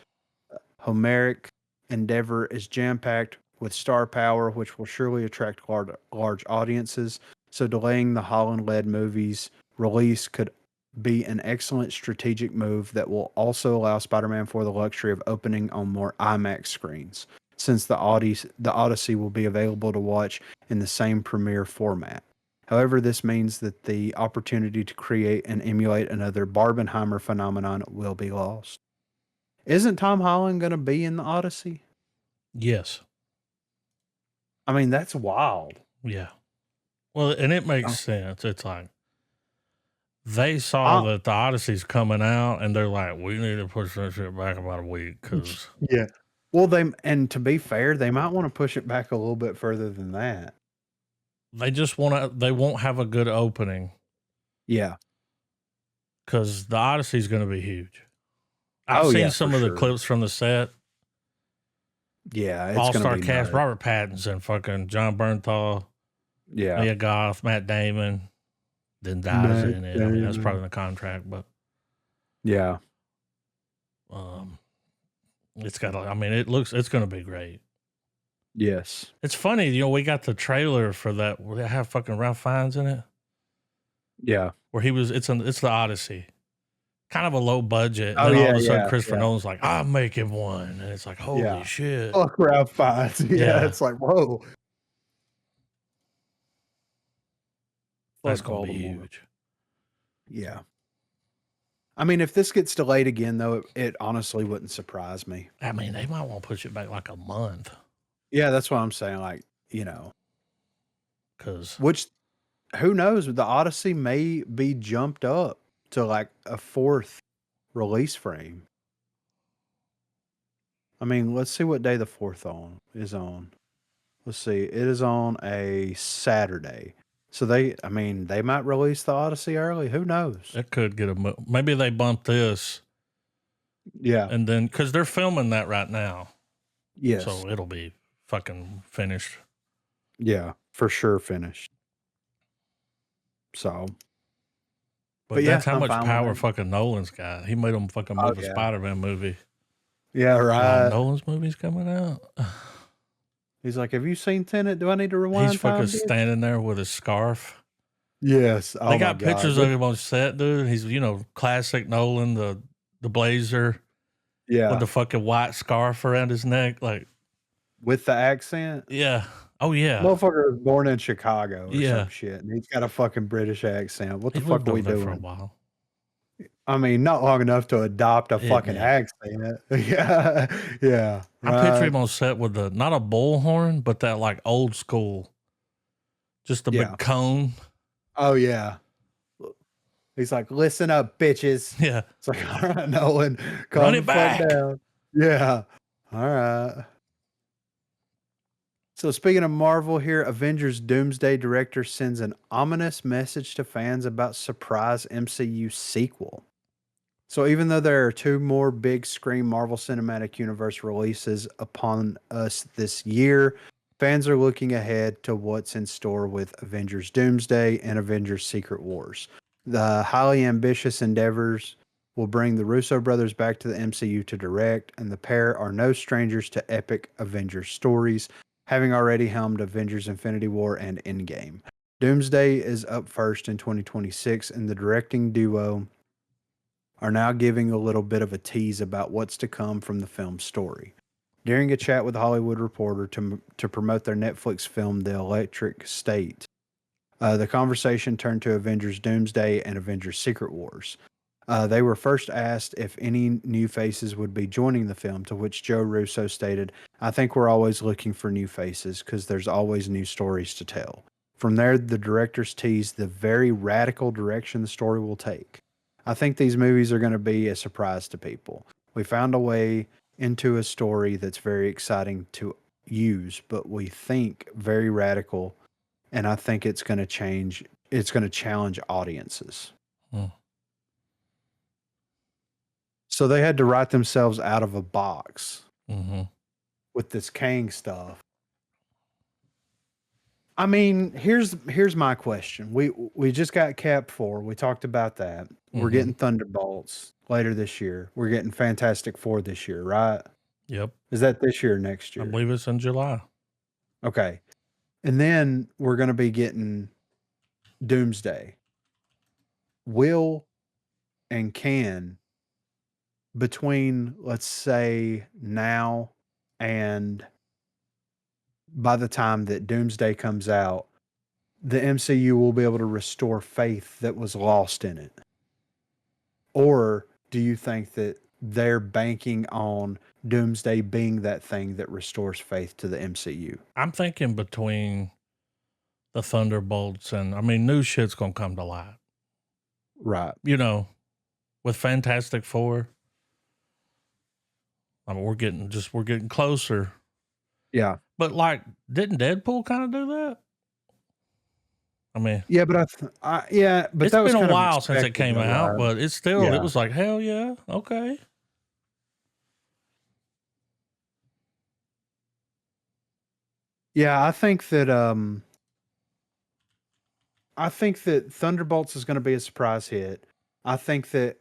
Homeric endeavor is jam-packed with star power, which will surely attract large audiences. So delaying the Holland-led movie's release could be an excellent strategic move that will also allow Spider-Man 4 the luxury of opening on more IMAX screens, since the Odyssey will be available to watch in the same premiere format. However, this means that the opportunity to create and emulate another Barbenheimer phenomenon will be lost. Isn't Tom Holland going to be in the Odyssey? Yes. I mean, that's wild. Yeah. Well, and it makes sense. It's like they saw that the Odyssey's coming out, and they're like, "We need to push that shit back about a week." Because yeah, well, to be fair, they might want to push it back a little bit further than that. They just want to. They won't have a good opening. Yeah, because the Odyssey's going to be huge. I've seen some of the clips from the set. Yeah, it's all-star cast: Robert Pattinson, fucking John Bernthal, Mia Goth, Matt Damon. Then dies in it. I mean, that's probably in the contract, but yeah, it's got. I mean, it's going to be great. Yes, it's funny. You know, we got the trailer for that. Where they have fucking Ralph Fiennes in it. Yeah, where he was. It's the Odyssey. Kind of a low budget. And then all of a sudden, Christopher Nolan's like, "I'm making one," and it's like, "Holy shit!" Fuck Ralph Fiennes. Yeah, it's like, whoa. That's going to be huge. Yeah. I mean, if this gets delayed again, though, it honestly wouldn't surprise me. I mean, they might want to push it back like a month. Yeah, that's what I'm saying. Like, you know, because who knows? The Odyssey may be jumped up to like a 4th release frame. I mean, let's see what day the 4th is on. Let's see. It is on a Saturday. So they might release the Odyssey early. Who knows? It could get maybe they bump this. Yeah. And then, because they're filming that right now. Yes. So it'll be fucking finished. Yeah, for sure finished. So, But yeah, that's how I'm much fine with power it. fucking Nolan's got. He made him fucking Oh, move a yeah. Spider-Man movie. Yeah, Wow, right. Nolan's movie's coming out. He's like, "Have you seen Tenet? Do I need to He's rewind fucking time, bitch?" standing there with his scarf. Yes. They Oh my got god. pictures of him on set, dude. He's, classic Nolan, the blazer with Yeah, the fucking white scarf around his neck. Like, with the accent. yeah. Oh, yeah. Motherfucker was born in Chicago or Yeah. some shit, and he's got a fucking British accent. What the He fuck lived are we over there for a doing? while. I mean, not long enough to adopt a fucking Yeah. accent. Yeah, yeah, I picture right. him on set with not a bullhorn, but that like old school, just a Yeah. big cone. Oh yeah. He's like, "Listen up, bitches." Yeah. It's like, "All right, Nolan, Run calm it the fuck back. down." Yeah. All right. So speaking of Marvel here, Avengers Doomsday director sends an ominous message to fans about surprise MCU sequel. So even though there are two more big screen Marvel Cinematic Universe releases upon us this year, fans are looking ahead to what's in store with Avengers Doomsday and Avengers Secret Wars. The highly ambitious endeavors will bring the Russo brothers back to the MCU to direct, and the pair are no strangers to epic Avengers stories, having already helmed Avengers Infinity War and Endgame. Doomsday is up first in 2026, and the directing duo are now giving a little bit of a tease about what's to come from the film's story. During a chat with a Hollywood Reporter to promote their Netflix film, The Electric State, the conversation turned to Avengers Doomsday and Avengers Secret Wars. They were first asked if any new faces would be joining the film, to which Joe Russo stated, "I think we're always looking for new faces because there's always new stories to tell." From there, the directors teased the very radical direction the story will take. "I think these movies are going to be a surprise to people. We found a way into a story that's very exciting to use, but we think very radical, and I think it's going to change. It's going to challenge audiences." Hmm. So they had to write themselves out of a box Mm-hmm. with this Kang stuff. I mean, here's my question. We just got Cap 4. We talked about that. We're Mhm. getting Thunderbolts later this year. We're getting Fantastic Four this year, right? Yep. Is that this year or next I year? believe it's in July. Okay. And then we're going to be getting Doomsday. Will and can, between, let's say, now and by the time that Doomsday comes out, the MCU will be able to restore faith that was lost in it? Or do you think that they're banking on Doomsday being that thing that restores faith to the MCU? I'm thinking between the Thunderbolts and new shit's gonna come to light. Right. With Fantastic Four. We're getting closer. Yeah. But didn't Deadpool kind of do that? Yeah, but but it's that was been a kind of while since it expected came though, out, right? but it Yeah. was like, hell yeah, okay. Yeah, I think that Thunderbolts is going to be a surprise hit. I think that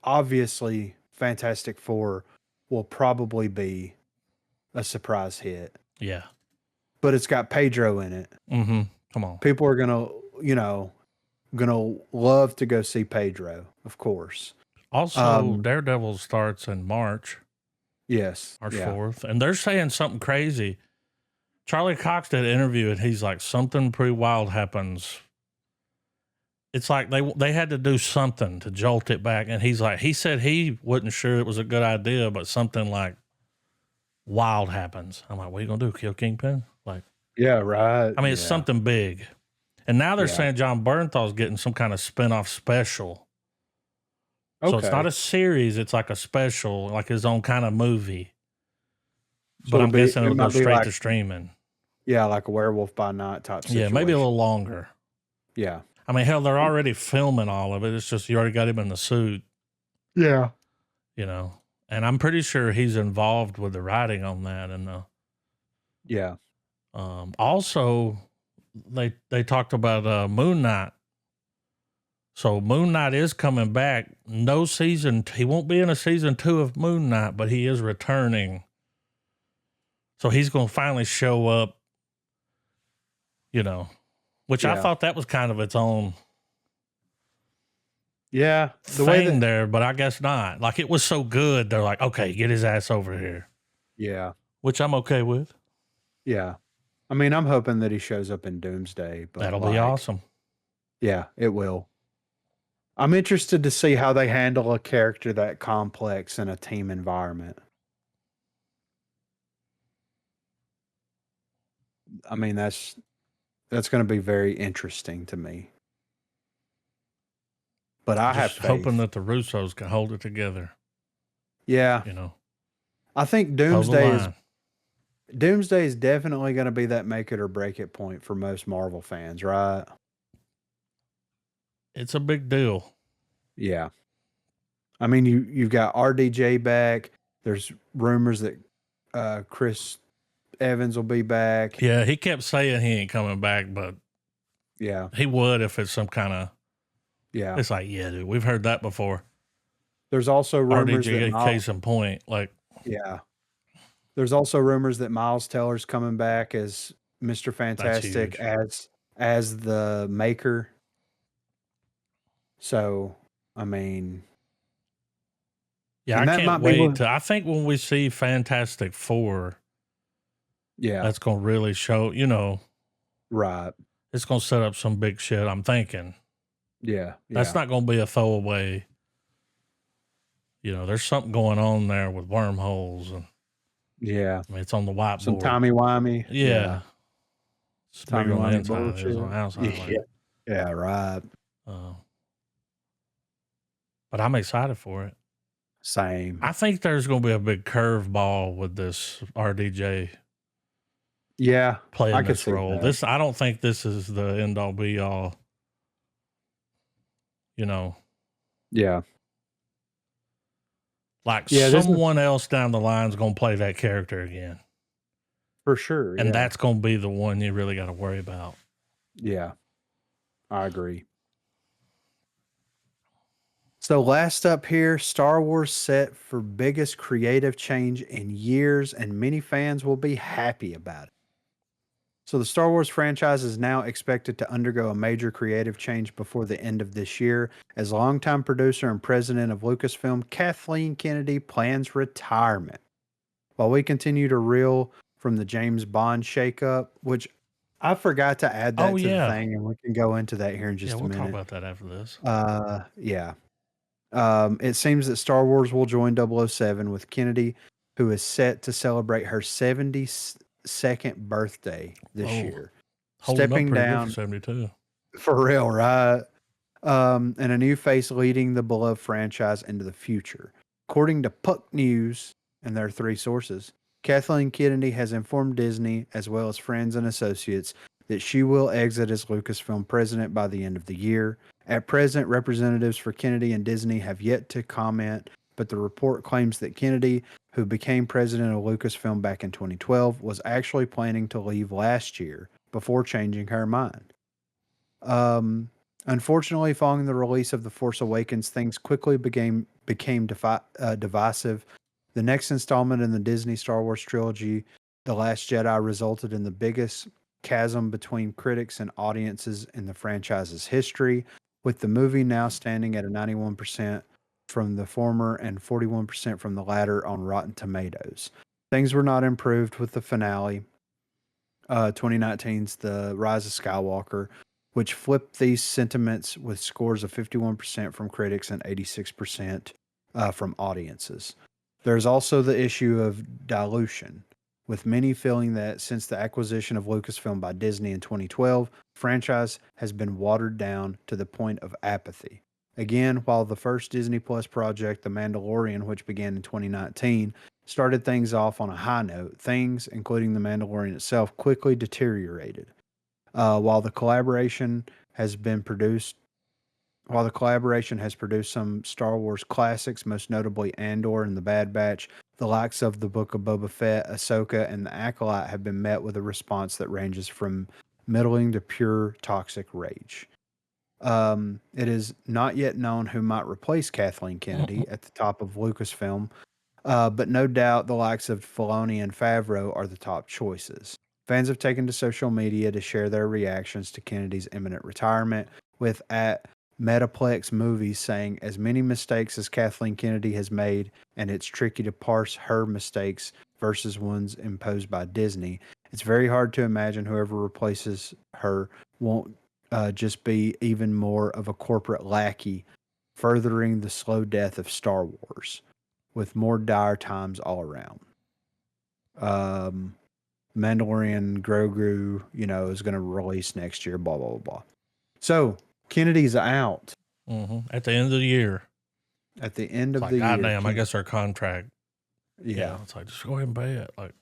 obviously Fantastic Four will probably be a surprise hit, Yeah. but it's got Pedro in it. Mm-hmm. Come on. People are gonna love to go see Pedro, of course. Also, Daredevil starts in March Yes. March Yeah. 4th. And they're saying something crazy. Charlie Cox did an interview and he's like, something pretty wild happens. It's like they had to do something to jolt it back. And he said he wasn't sure it was a good idea, but something like wild happens. I'm like, what are you going to do? Kill Kingpin? Yeah, right. It's something big. And now they're saying John Bernthal's getting some kind of spinoff special. So it's not a series, it's like a special, like his own kind of movie. So But I'm guessing it'll it go might be straight like, to streaming. yeah, like a Werewolf by Night type situation. Yeah, maybe a little longer. Yeah. Hell, they're already filming all of it. It's just you already got him in the suit, Yeah. And I'm pretty sure he's involved with the writing on that. And Yeah. also, they talked about Moon Knight So Moon Knight is coming back. No season. He won't be in a season 2 of Moon Knight, but he is returning. So he's going to finally show up, you know, which I Yeah. thought that was kind of its own Yeah. The thing way that, there, but I guess not. Like, it was so good. They're like, okay, get his ass over here, yeah. which I'm okay with. Yeah. I mean, I'm hoping that he shows up in Doomsday, but That'll be like, awesome. yeah, it will. I'm interested to see how they handle a character that complex in a team environment. I mean, that's going to be very interesting to me. But I have Just faith. hoping that the Russos can hold it together, Yeah, you know. I think Toe the line. Doomsday is definitely going to be that make it or break it point for most Marvel fans, right? It's a big deal. Yeah. I mean, you've got RDJ back. There's rumors that Chris Evans will be back. Yeah, he kept saying he ain't coming back, but Yeah. he would if it's some kind of. Yeah. It's like, yeah, dude, we've heard that before. There's also rumors that RDJ Miles, case in point, like, yeah. There's also rumors that Miles Teller's coming back as Mr. Fantastic huge. as the Maker. So, I mean, yeah, I and that can't might be wait one. to. I think when we see Fantastic Four, Yeah, that's gonna really show. You know, right. it's gonna set up some big shit. I'm thinking Yeah, that's not gonna be a throwaway. You know, there's something going on there with wormholes, and yeah. I mean, it's on the whiteboard. Some timey-wimey. Yeah. It's bigger on the Timey-wimey inside than it is on the outside. Yeah. Like, Yeah, right. but I'm excited for it. Same. I think there's going to be a big curveball with this RDJ Yeah, playing I could this see role. that. I don't think this is the end all be all. You know, Yeah. like Yeah, this is someone else down the line is going to play that character again, for sure. and Yeah. that's going to be the one you really got to worry about. Yeah, I agree. So last up here, Star Wars set for biggest creative change in years, and many fans will be happy about it. So the Star Wars franchise is now expected to undergo a major creative change before the end of this year, as longtime producer and president of Lucasfilm, Kathleen Kennedy, plans retirement. While we continue to reel from the James Bond shakeup, which I forgot to add that to the thing, and we can go into that here in just a we'll minute. talk about that after this. Yeah. It seems that Star Wars will join 007 with Kennedy, who is set to celebrate her 72nd birthday this year. Stepping down for 72. for real, right? And a new face leading the beloved franchise into the future. According to Puck News and their 3 sources, Kathleen Kennedy has informed Disney, as well as friends and associates, that she will exit as Lucasfilm president by the end of the year. At present, representatives for Kennedy and Disney have yet to comment, but the report claims that Kennedy, who became president of Lucasfilm back in 2012, was actually planning to leave last year before changing her mind. Unfortunately, following the release of The Force Awakens, things quickly became divisive. The next installment in the Disney Star Wars trilogy, The Last Jedi, resulted in the biggest chasm between critics and audiences in the franchise's history, with the movie now standing at a 91% from the former and 41% from the latter on Rotten Tomatoes. Things were not improved with the finale, 2019's The Rise of Skywalker, which flipped these sentiments with scores of 51% from critics and 86% from audiences. There's also the issue of dilution, with many feeling that since the acquisition of Lucasfilm by Disney in 2012, the franchise has been watered down to the point of apathy. Again, while the first Disney Plus project, The Mandalorian, which began in 2019, started things off on a high note, things, including The Mandalorian itself, quickly deteriorated. While the collaboration has produced some Star Wars classics, most notably Andor and The Bad Batch, the likes of The Book of Boba Fett, Ahsoka, and The Acolyte have been met with a response that ranges from middling to pure toxic rage. It is not yet known who might replace Kathleen Kennedy at the top of Lucasfilm, but no doubt the likes of Filoni and Favreau are the top choices. Fans have taken to social media to share their reactions to Kennedy's imminent retirement, with at Metaplex Movies saying, as many mistakes as Kathleen Kennedy has made, and it's tricky to parse her mistakes versus ones imposed by Disney. It's very hard to imagine whoever replaces her won't just be even more of a corporate lackey, furthering the slow death of Star Wars, with more dire times all around. Mandalorian Grogu, is going to release next year, blah, blah, blah, blah. So, Kennedy's out at the end of the year. At the end It's of like, the year. goddamn, I guess our contract. Yeah. It's like, just go ahead and pay it. Like,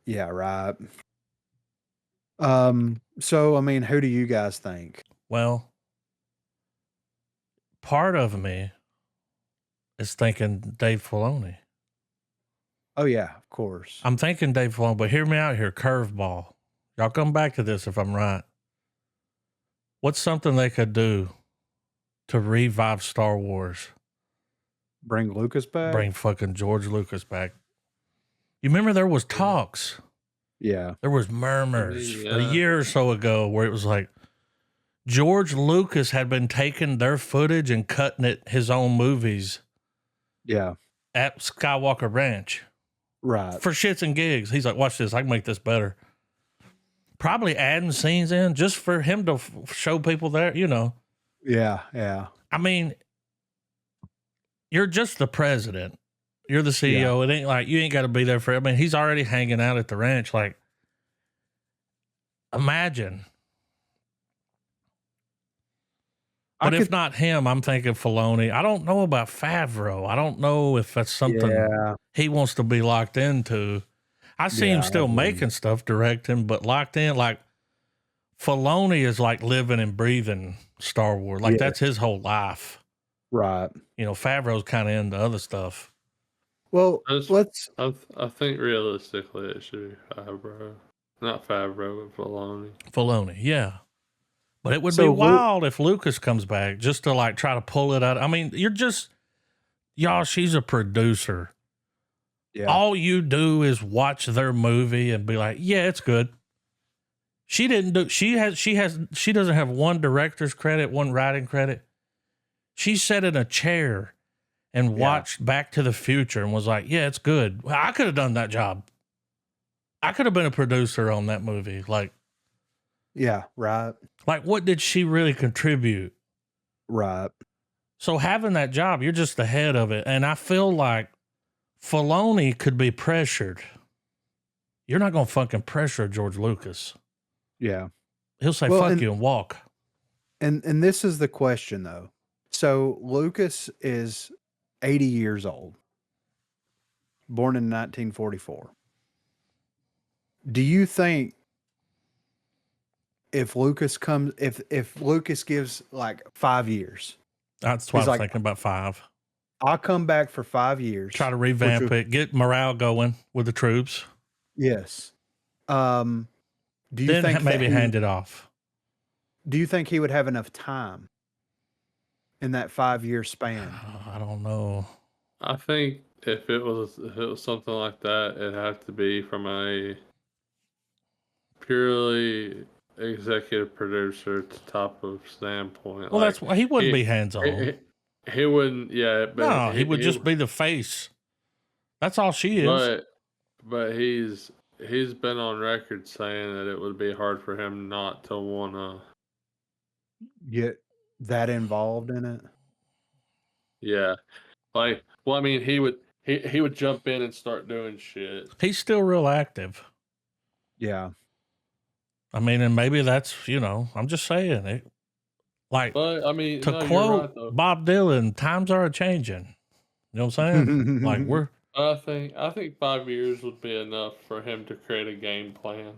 yeah, right. So, I mean, who do you guys think? well, part of me is thinking Dave Filoni. Oh, yeah, of course. I'm thinking Dave Filoni, but hear me out here, curveball. Y'all come back to this if I'm right. What's something they could do to revive Star Wars? Bring Lucas back? Bring fucking George Lucas back. You remember there was talks. Yeah. There was murmurs a year or so ago where it was like George Lucas had been taking their footage and cutting it his own movies. Yeah. At Skywalker Ranch. Right. For shits and gigs. He's like, watch this. I can make this better. Probably adding scenes in just for him to show people there, Yeah. Yeah. I mean, you're just the president. You're the CEO. Yeah. It ain't like you ain't got to be there for it. I mean, he's already hanging out at the ranch. Like, imagine. But if not him, I'm thinking Filoni. I don't know about Favreau. I don't know if that's something he wants to be locked into. I see him still making stuff, directing, but locked in. Like, Filoni is like living and breathing Star Wars. Like, that's his whole life. Right. Favreau's kind of into other stuff. Well, I think realistically it should be Favreau. Not Favreau, but Filoni. Filoni, yeah. But it would be wild if Lucas comes back just to like try to pull it out. I mean, y'all, she's a producer. Yeah. All you do is watch their movie and be like, yeah, it's good. She doesn't have one director's credit, one writing credit. She sat in a chair and watched Back to the Future and was like, yeah, it's good. Well, I could have done that job. I could have been a producer on that movie. Like, yeah, right. Like, what did she really contribute? Right. So having that job, you're just the head of it. And I feel like Filoni could be pressured. You're not going to fucking pressure George Lucas. Yeah. He'll say, fuck you and walk. And this is the question, though. So Lucas is 80 years old, born in 1944. Do you think if Lucas gives like 5 years, that's what I was thinking about 5. I'll come back for 5 years. Try to revamp it, get morale going with the troops. Yes. Do you think maybe hand it off? Do you think he would have enough time in that 5-year span? I don't know. I think if it was something like that, it'd have to be from a purely executive producer to top of standpoint. Well, that's why he wouldn't be hands-on. He wouldn't, yeah. But no, he would just be the face. That's all she is. But he's been on record saying that it would be hard for him not to want to get that involved in it. Yeah, like, well, I mean, he would jump in and start doing shit. He's still real active. Yeah. I mean, and maybe that's, I'm just saying it. Like, but, I mean, to quote Bob Dylan, times are a-changing. You know what I'm saying? Like, I think 5 years would be enough for him to create a game plan.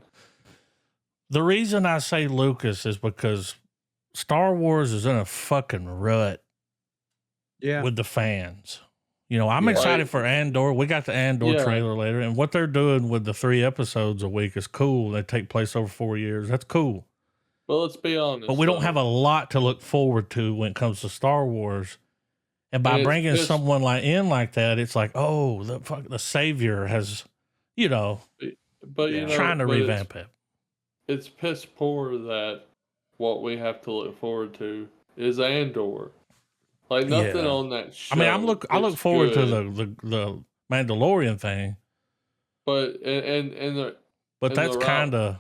The reason I say Lucas is because Star Wars is in a fucking rut. Yeah. With the fans. I'm excited for Andor. We got the Andor trailer later, and what they're doing with the 3 episodes a week is cool. They take place over 4 years. That's cool. But let's be honest. But we don't have a lot to look forward to when it comes to Star Wars. And by bringing someone like that, it's like, oh, the savior has, but trying to revamp it. It's piss poor that what we have to look forward to is Andor. Like nothing on that show. I mean, I look forward to the Mandalorian thing. But that's kind of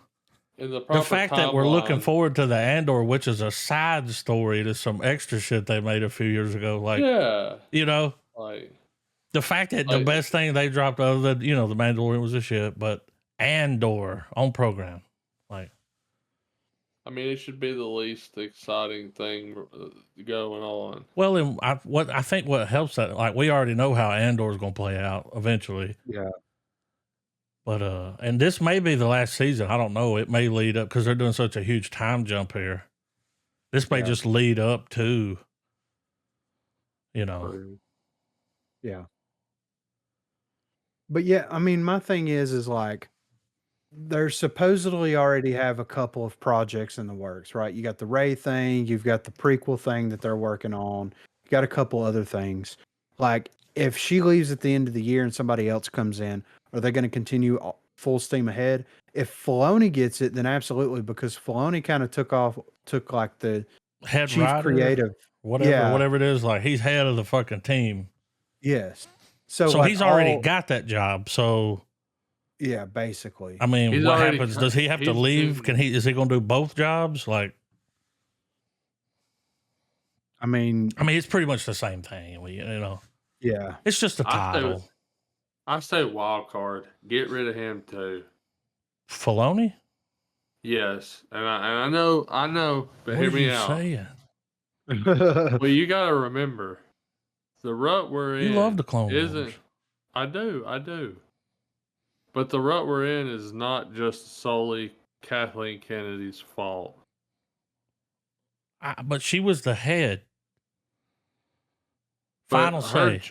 the fact that we're looking forward to the Andor, which is a side story to some extra shit they made a few years ago. Like, like the fact that the best thing they dropped other than, the Mandalorian was a shit, but Andor on program. Like, I mean, it should be the least exciting thing going on. Well, and I think what helps that, like, we already know how Andor is going to play out eventually. Yeah. But, and this may be the last season. I don't know. It may lead up because they're doing such a huge time jump here. This may just lead up to, Yeah. But yeah, I mean, my thing is like, they're supposedly already have a couple of projects in the works, right? You got the Rey thing, you've got the prequel thing that they're working on, you got a couple other things. Like, if she leaves at the end of the year and somebody else comes in, are they going to continue full steam ahead? If Filoni gets it, then absolutely, because Filoni kind of took like the head chief writer, creative, whatever it is. Like, he's head of the fucking team. Yes. So like he's already got that job. So yeah, basically. I mean, what happens? Does he have to leave? Is he going to do both jobs? Like, I mean, it's pretty much the same thing. Yeah. It's just a title. I say wild card. Get rid of him too. Filoni? Yes, and I know. But hear me out. Saying? Well, you got to remember, the rut we're in. You love the Clone Wars. I do. But the rut we're in is not just solely Kathleen Kennedy's fault. But she was the head. Final say.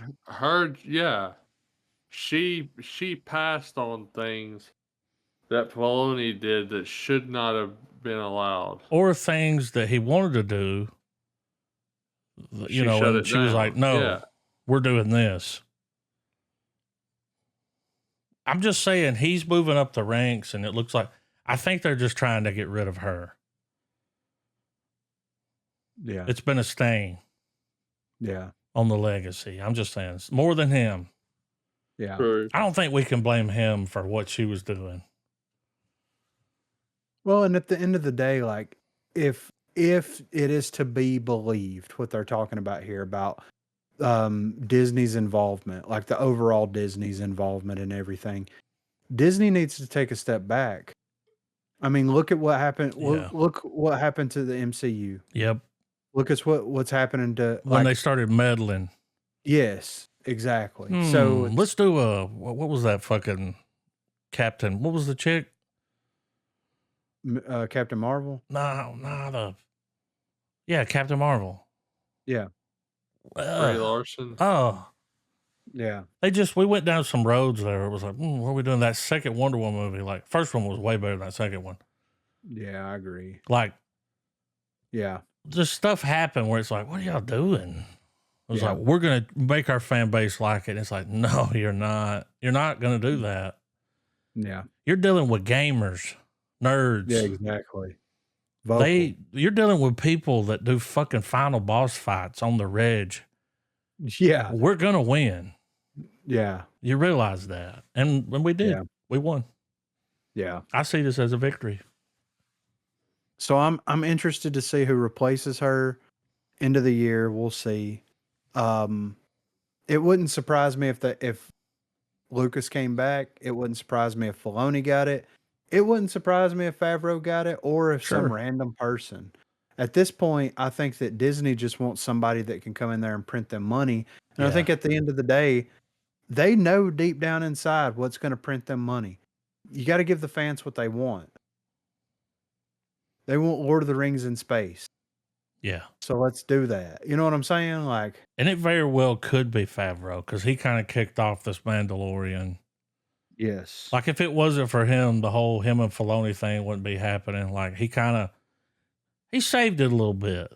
She passed on things that Filoni did that should not have been allowed. Or things that he wanted to do. And she was like, no, we're doing this. I'm just saying he's moving up the ranks, and it looks like, I think they're just trying to get rid of her. Yeah. It's been a stain. Yeah. On the legacy. I'm just saying, more than him. Yeah. True. I don't think we can blame him for what she was doing. Well, and at the end of the day, like, if it is to be believed what they're talking about here about Disney's involvement, like the overall Disney's involvement in everything, Disney needs to take a step back. I mean, look at what happened. Yeah. Look what happened to the MCU. Yep. Look at what's happening to when they started meddling. Yes, exactly. So let's do what was that fucking Captain? What was the chick? Captain Marvel? No, Captain Marvel. Yeah. Brie Larson. Oh. Yeah. We went down some roads there. It was like, what are we doing? That second Wonder Woman movie, like, first one was way better than that second one. Yeah, I agree. Like, yeah. Just stuff happened where it's like, what are y'all doing? It was like, we're going to make our fan base like it. And it's like, no, you're not. You're not going to do that. Yeah. You're dealing with gamers, nerds. Yeah, exactly. You're dealing with people that do fucking final boss fights on the reg. Yeah. We're going to win. Yeah. You realize that. And when we did, Yeah. we won. Yeah. I see this as a victory. So I'm interested to see who replaces her. End of the year, we'll see. It wouldn't surprise me if Lucas came back. It wouldn't surprise me if Filoni got it. It wouldn't surprise me if Favreau got it, or if some random person. At this point, I think that Disney just wants somebody that can come in there and print them money. And I think at the end of the day, they know deep down inside what's going to print them money. You got to give the fans what they want. They want Lord of the Rings in space. Yeah. So let's do that. You know what I'm saying? Like, and it very well could be Favreau because he kind of kicked off this Mandalorian. Yes. Like if it wasn't for him, the whole him and Filoni thing wouldn't be happening. Like he kind of he saved it a little bit.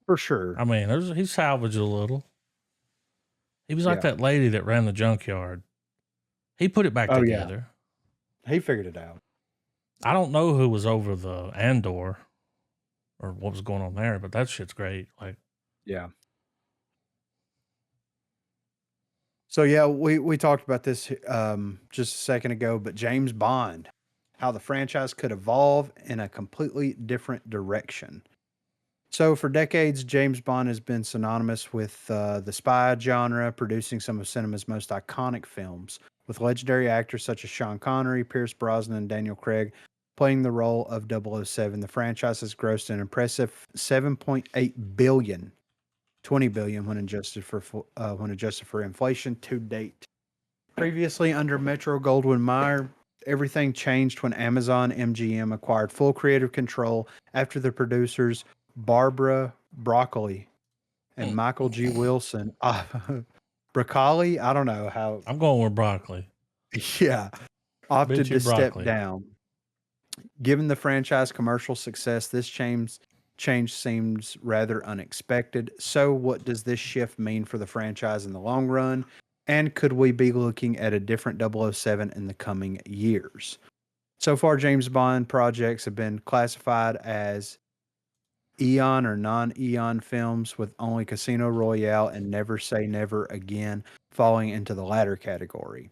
For sure. I mean, he salvaged a little. He was like Yeah. that lady that ran the junkyard. He put it back Oh, yeah. together. He figured it out. I don't know who was over the Andor or what was going on there, but that shit's great. Like, Yeah. So yeah, we talked about this just a second ago, but James Bond, how the franchise could evolve in a completely different direction. So for decades, James Bond has been synonymous with the spy genre, producing some of cinema's most iconic films, with legendary actors such as Sean Connery, Pierce Brosnan, and Daniel Craig playing the role of 007. The franchise has grossed an impressive 7.8 billion, 20 billion when adjusted for inflation to date. Previously under Metro Goldwyn Mayer, everything changed when Amazon MGM acquired full creative control after the producers Barbara Broccoli and Michael G. Wilson. Broccoli? I don't know how. I'm going with broccoli. Yeah. Opted Bet to you step broccoli. down. Given the franchise commercial success, this change seems rather unexpected. So, what does this shift mean for the franchise in the long run? And could we be looking at a different 007 in the coming years? So far, James Bond projects have been classified as Eon or non-Eon films, with only Casino Royale and Never Say Never Again falling into the latter category.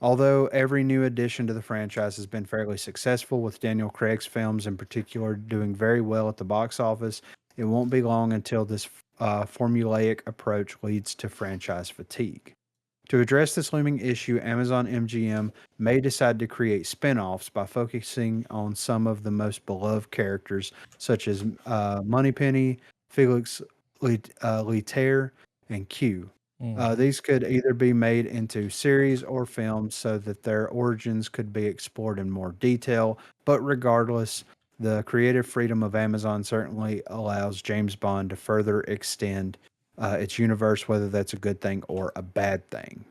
Although every new addition to the franchise has been fairly successful, with Daniel Craig's films in particular doing very well at the box office, it won't be long until this formulaic approach leads to franchise fatigue. To address this looming issue, Amazon MGM may decide to create spin-offs by focusing on some of the most beloved characters, such as Moneypenny, Felix Leiter, and Q. These could either be made into series or films so that their origins could be explored in more detail. But regardless, the creative freedom of Amazon certainly allows James Bond to further extend its universe, whether that's a good thing or a bad thing.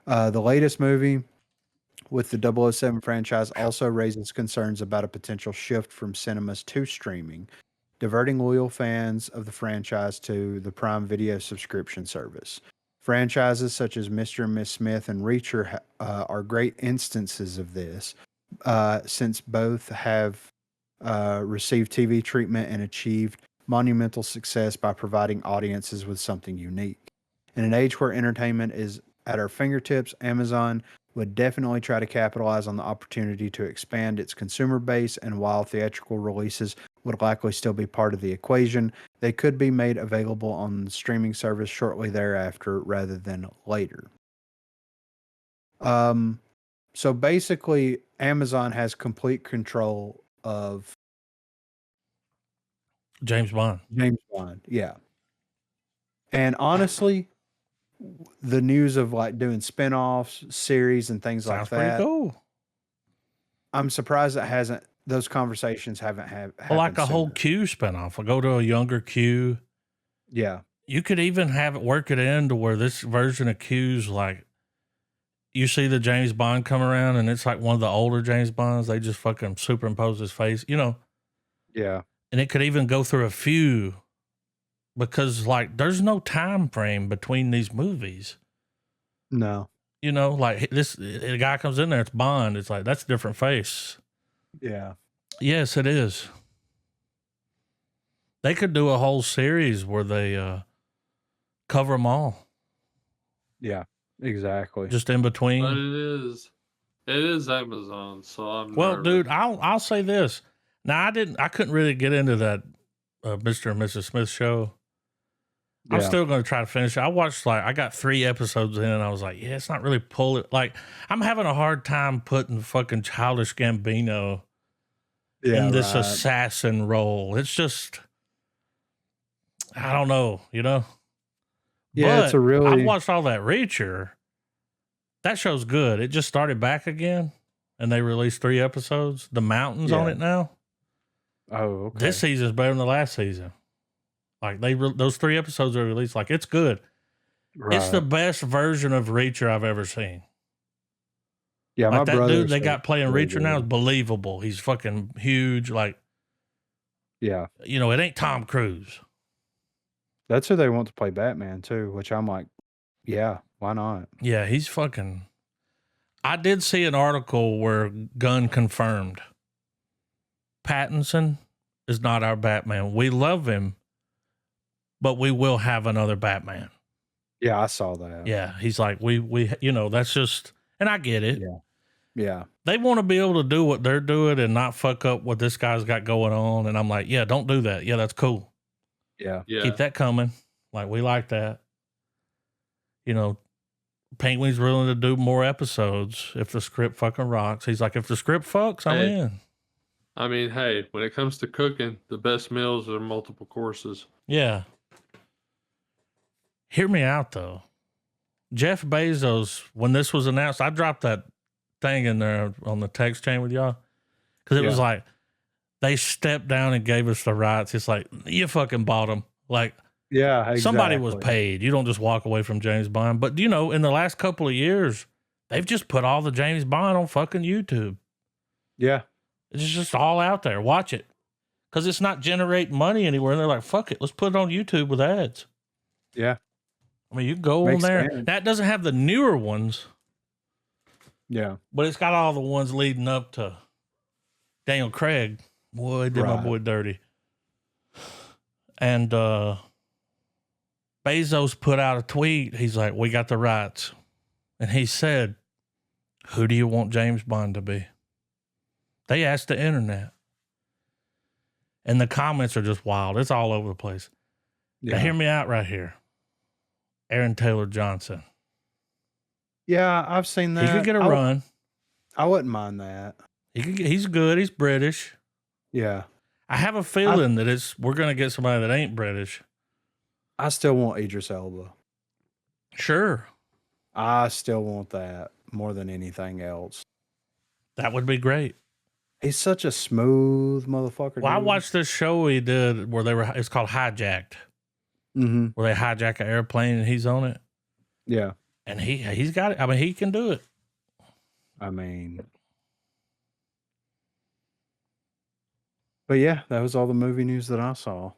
The latest movie with the 007 franchise also raises concerns about a potential shift from cinemas to streaming, diverting loyal fans of the franchise to the Prime Video subscription service. Franchises such as Mr. and Miss Smith and Reacher are great instances of this, since both have received TV treatment and achieved monumental success by providing audiences with something unique. In an age where entertainment is at our fingertips, Amazon would definitely try to capitalize on the opportunity to expand its consumer base, and while theatrical releases would likely still be part of the equation, they could be made available on the streaming service shortly thereafter rather than later. So basically, Amazon has complete control of James Bond. James Bond. Yeah. And honestly, the news of like doing spin-offs, series, and things Sounds like pretty that, cool. I'm surprised those conversations haven't happened. Well, like a whole sooner. Q spinoff. I go to a younger Q. Yeah. You could even have it work it in to where this version of Q's like, you see the James Bond come around and it's like one of the older James Bonds. They just fucking superimpose his face, Yeah. and it could even go through a few because like there's no time frame between these movies. No. Like the guy comes in there, it's Bond. It's like, that's a different face. Yeah. Yes, it is. They could do a whole series where they cover them all. Yeah. Exactly. Just in between. But it is Amazon, so I'm Well, nervous. dude, I'll say this. Now, I couldn't really get into that Mr. and Mrs. Smith show. I'm Yeah. still going to try to finish it. I got 3 episodes in and I was like, yeah, it's not really pulling. Like, I'm having a hard time putting fucking Childish Gambino in this right. assassin role. It's just, I don't know, Yeah, But it's a really. I've watched all that Reacher. That show's good. It just started back again and they released 3 episodes. The Mountain's on Yeah. it now. Oh, okay. This season's better than the last season. Like those 3 episodes are released. Like, it's good. It's the best version of Reacher I've ever seen. Yeah, my Like that brother dude they got playing really Reacher now is good. believable. He's fucking huge. Like, Yeah. You know, it ain't Tom Cruise. That's who they want to play Batman too, which I'm like, yeah, why not? Yeah, he's fucking. I did see an article where Gunn confirmed Pattinson is not our Batman. We love him, but we will have another Batman. Yeah, I saw that. Yeah, he's like, we, you know, that's just, and I get it. Yeah. Yeah. They want to be able to do what they're doing and not fuck up what this guy's got going on. And I'm like, yeah, don't do that. Yeah, that's cool. Yeah. Yeah. Keep that coming. Like, we like that. You know, Penguin's willing to do more episodes if the script fucking rocks. He's like, if the script fucks, I'm Hey. in. I mean, hey, when it comes to cooking, the best meals are multiple courses. Yeah. Hear me out, though. Jeff Bezos, when this was announced, I dropped that thing in there on the text chain with y'all because it was like they stepped down and gave us the rights. It's like, you fucking bought them. Like, Yeah, exactly. somebody was paid. You don't just walk away from James Bond. But, you know, in the last couple of years, they've just put all the James Bond on fucking YouTube. Yeah. It's just all out there. Watch it. Because it's not generating money anywhere. And they're like, fuck it. Let's put it on YouTube with ads. Yeah. I mean, you go Makes on there. sense. That doesn't have the newer ones, Yeah. but it's got all the ones leading up to Daniel Craig. Boy, did my boy dirty. And Bezos put out a tweet. He's like, we got the rights. And he said, who do you want James Bond to be? They asked the internet. And the comments are just wild. It's all over the place. Now, hear me out right here. Aaron Taylor Johnson. Yeah, I've seen that. He could get a run. I wouldn't mind that. He's good. He's British. Yeah. I have a feeling that we're going to get somebody that ain't British. I still want Idris Elba. Sure. I still want that more than anything else. That would be great. He's such a smooth motherfucker. Well, I dude. watched this show he did where it's called Hijacked, Mm-hmm. where they hijack an airplane and he's on it. Yeah. And he's got it. I mean, he can do it. I mean, but yeah, that was all the movie news that I saw.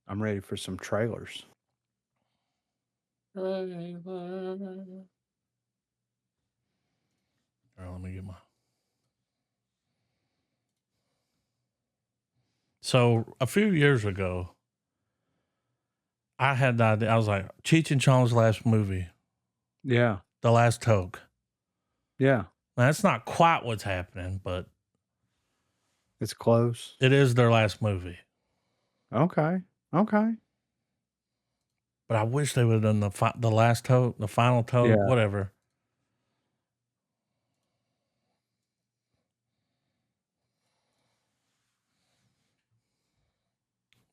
I'm ready for some trailers. All right, let me get my. So a few years ago, I had the idea. I was like, Cheech and Chong's last movie, Yeah. The Last Toke. Yeah. Now, that's not quite what's happening, but It's close. it is their last movie. Okay. Okay. But I wish they would have done the last toke, the final toke, Yeah. whatever.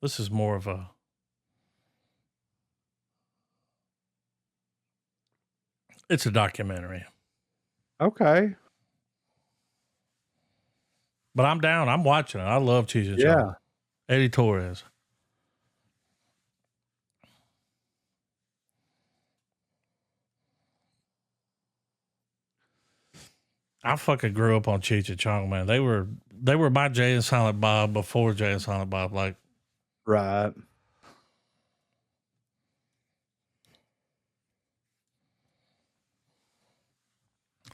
This is more of a. It's a documentary. Okay. But I'm down. I'm watching it. I love Cheech and Yeah. Chong. Eddie Torres. I fucking grew up on Cheech and Chong, man. They were my Jay and Silent Bob before Jay and Silent Bob. Like, Right.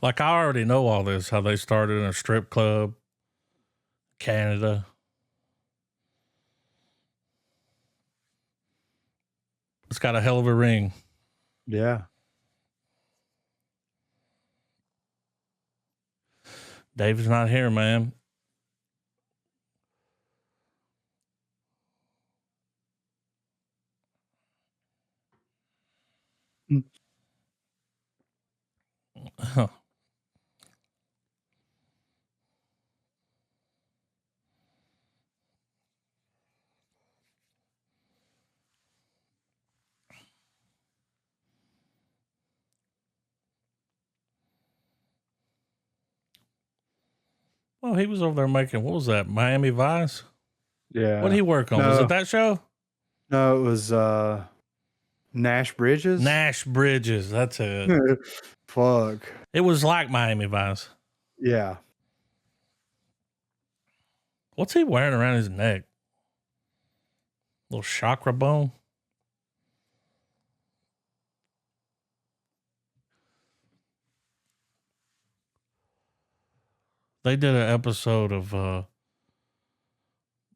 I already know all this, how they started in a strip club, Canada. It's got a hell of a ring. Yeah. Dave's not here, man. Huh. Well, he was over there making, what was that, Miami Vice? Yeah. What did he work on? Was No. it that show? No, it was Nash Bridges. Nash Bridges. That's it. Fuck. It was like Miami Vice. Yeah. What's he wearing around his neck? Little chakra bone? They did an episode of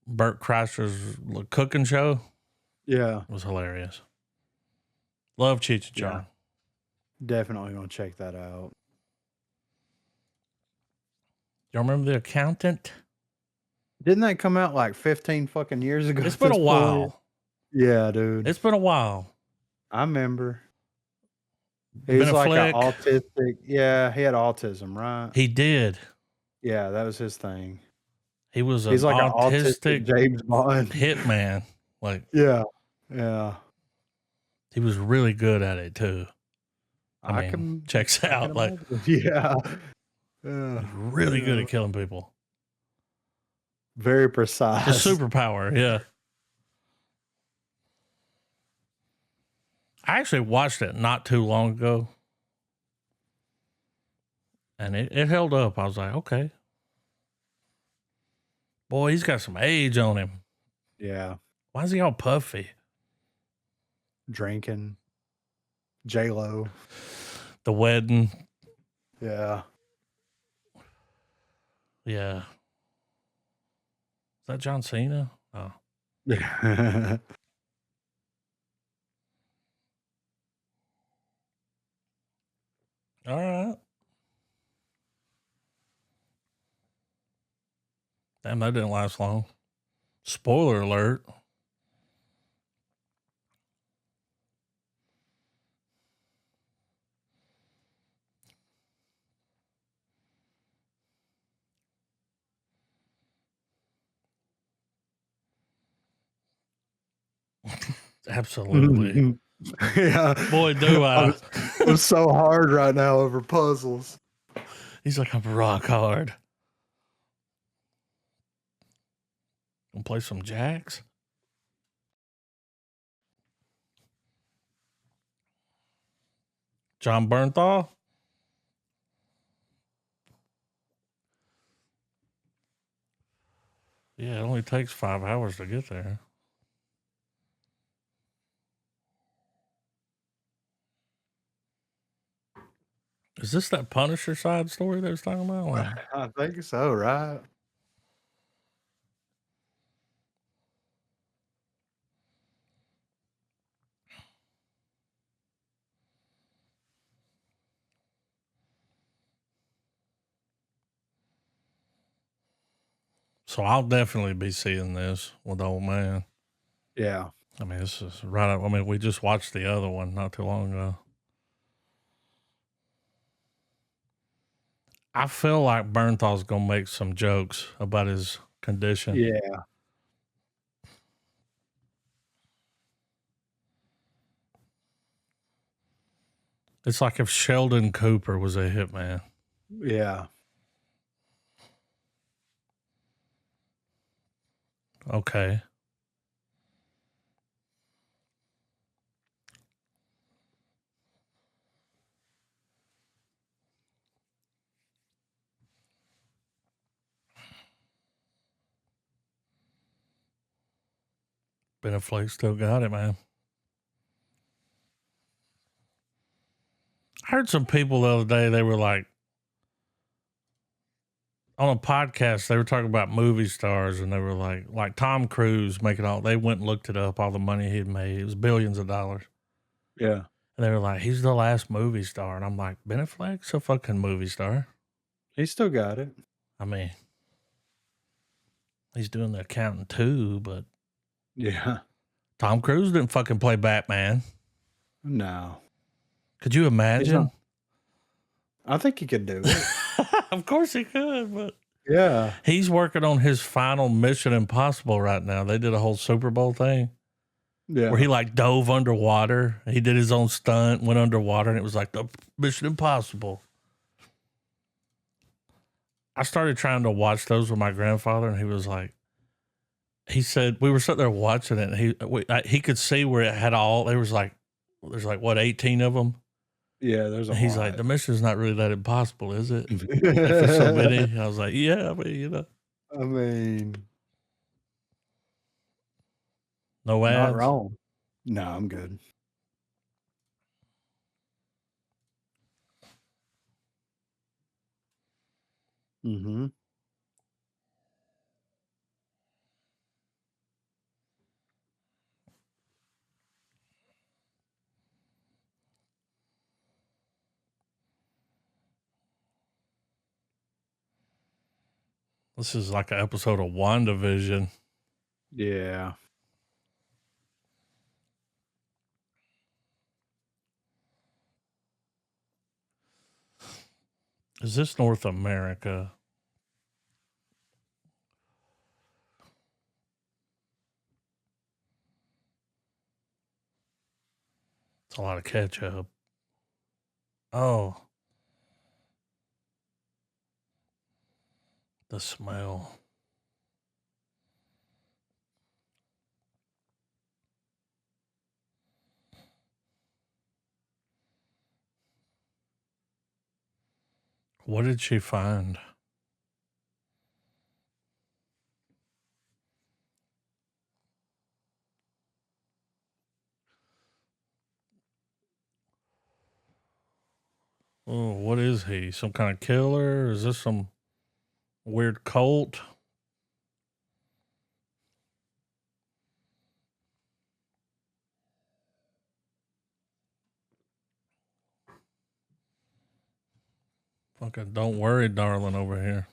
Bert Kreischer's cooking show. Yeah. It was hilarious. Love Cheech and Yeah. Chong. Definitely gonna check that out. You remember The Accountant? Didn't that come out like 15 fucking years ago? It's at been a this point? while. Yeah, dude. It's been a while. I remember. He Been was a like flick. an autistic. Yeah, he had autism, right? He did. Yeah, that was his thing. He was an He's like an autistic autistic James Bond. hitman. Like, Yeah. Yeah. he was really good at it too. I mean, can checks I can out. Like, imagine. Yeah. Yeah. he's really good Yeah. at killing people. Very The precise. superpower, yeah. I actually watched it not too long ago. And it held up. I was like, okay. Boy, he's got some age on him. Yeah. Why is he all puffy? Drinking. J-Lo. The wedding. Yeah. Yeah. Is that John Cena? Oh. Yeah. All right. Damn, that didn't last long. Spoiler alert. Absolutely. Yeah. Boy, do I. I'm so hard right now over puzzles. He's like, I'm rock hard. Gonna play some jacks? John Bernthal? Yeah, it only takes 5 hours to get there. Is this that Punisher side story they was talking about? Like, I think so, right? so I'll definitely be seeing this with old man. Yeah. I mean, this is right up. I mean, we just watched the other one not too long ago. I feel like Bernthal's gonna make some jokes about his condition. Yeah. It's like if Sheldon Cooper was a hitman. Yeah. Okay. Ben Affleck still got it, man. I heard some people the other day, they were like, on a podcast, they were talking about movie stars, and they were like Tom Cruise making all, they went and looked it up, all the money he'd made. It was billions of dollars. Yeah. And they were like, he's the last movie star. And I'm like, Ben Affleck's a fucking movie star. He still got it. I mean, he's doing The Accountant too, but Yeah. Tom Cruise didn't fucking play Batman. No. Could you imagine? I think he could do it. Of course he could, but Yeah. he's working on his final Mission Impossible right now. They did a whole Super Bowl thing Yeah. where he like dove underwater. He did his own stunt, went underwater, and it was like the Mission Impossible. I started trying to watch those with my grandfather, and he was like, he said, we were sitting there watching it, and he could see where it had all, there's like, what, 18 of them? Yeah, there's a And he's like, lot. the mission's not really that impossible, is it? If there's so many, I was like, yeah, I mean, I mean, no not ads. wrong. No, I'm good. Mm-hmm. This is like an episode of WandaVision. Yeah. Is this North America? It's a lot of ketchup. Oh. The smell. What did she find? Oh, what is he? Some kind of killer? Is this some weird cult? Fucking don't worry, darling, over here.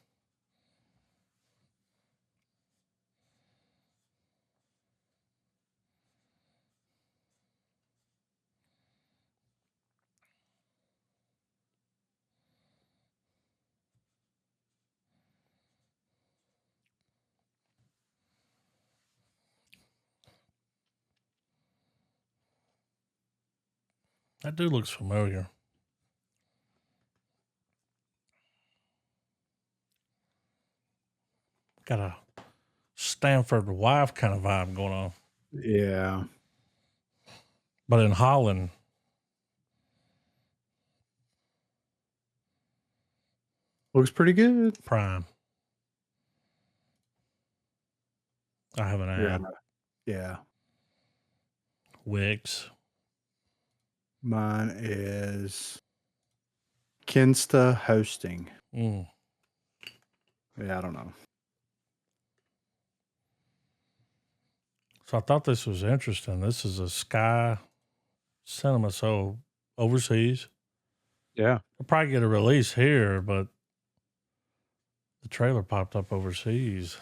That dude looks familiar. Got a Stanford wife kind of vibe going on. Yeah. But in Holland, Looks pretty good. Prime. I have an Yeah. ad. Yeah. Wix. Mine is Kinsta Hosting. Mm. Yeah, I don't know. So I thought this was interesting. This is a Sky Cinema, so overseas. Yeah. They'll probably get a release here, but the trailer popped up overseas.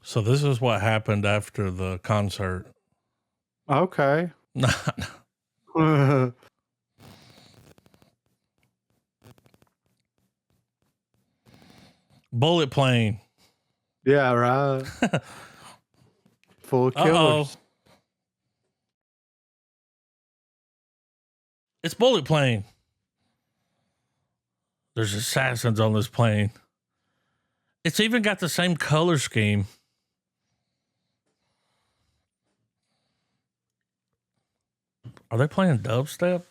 So this is what happened after the concert. Okay. Bullet plane. Yeah, right. Full of Uh-oh. killers. It's bullet plane. There's assassins on this plane. It's even got the same color scheme. Are they playing dubstep?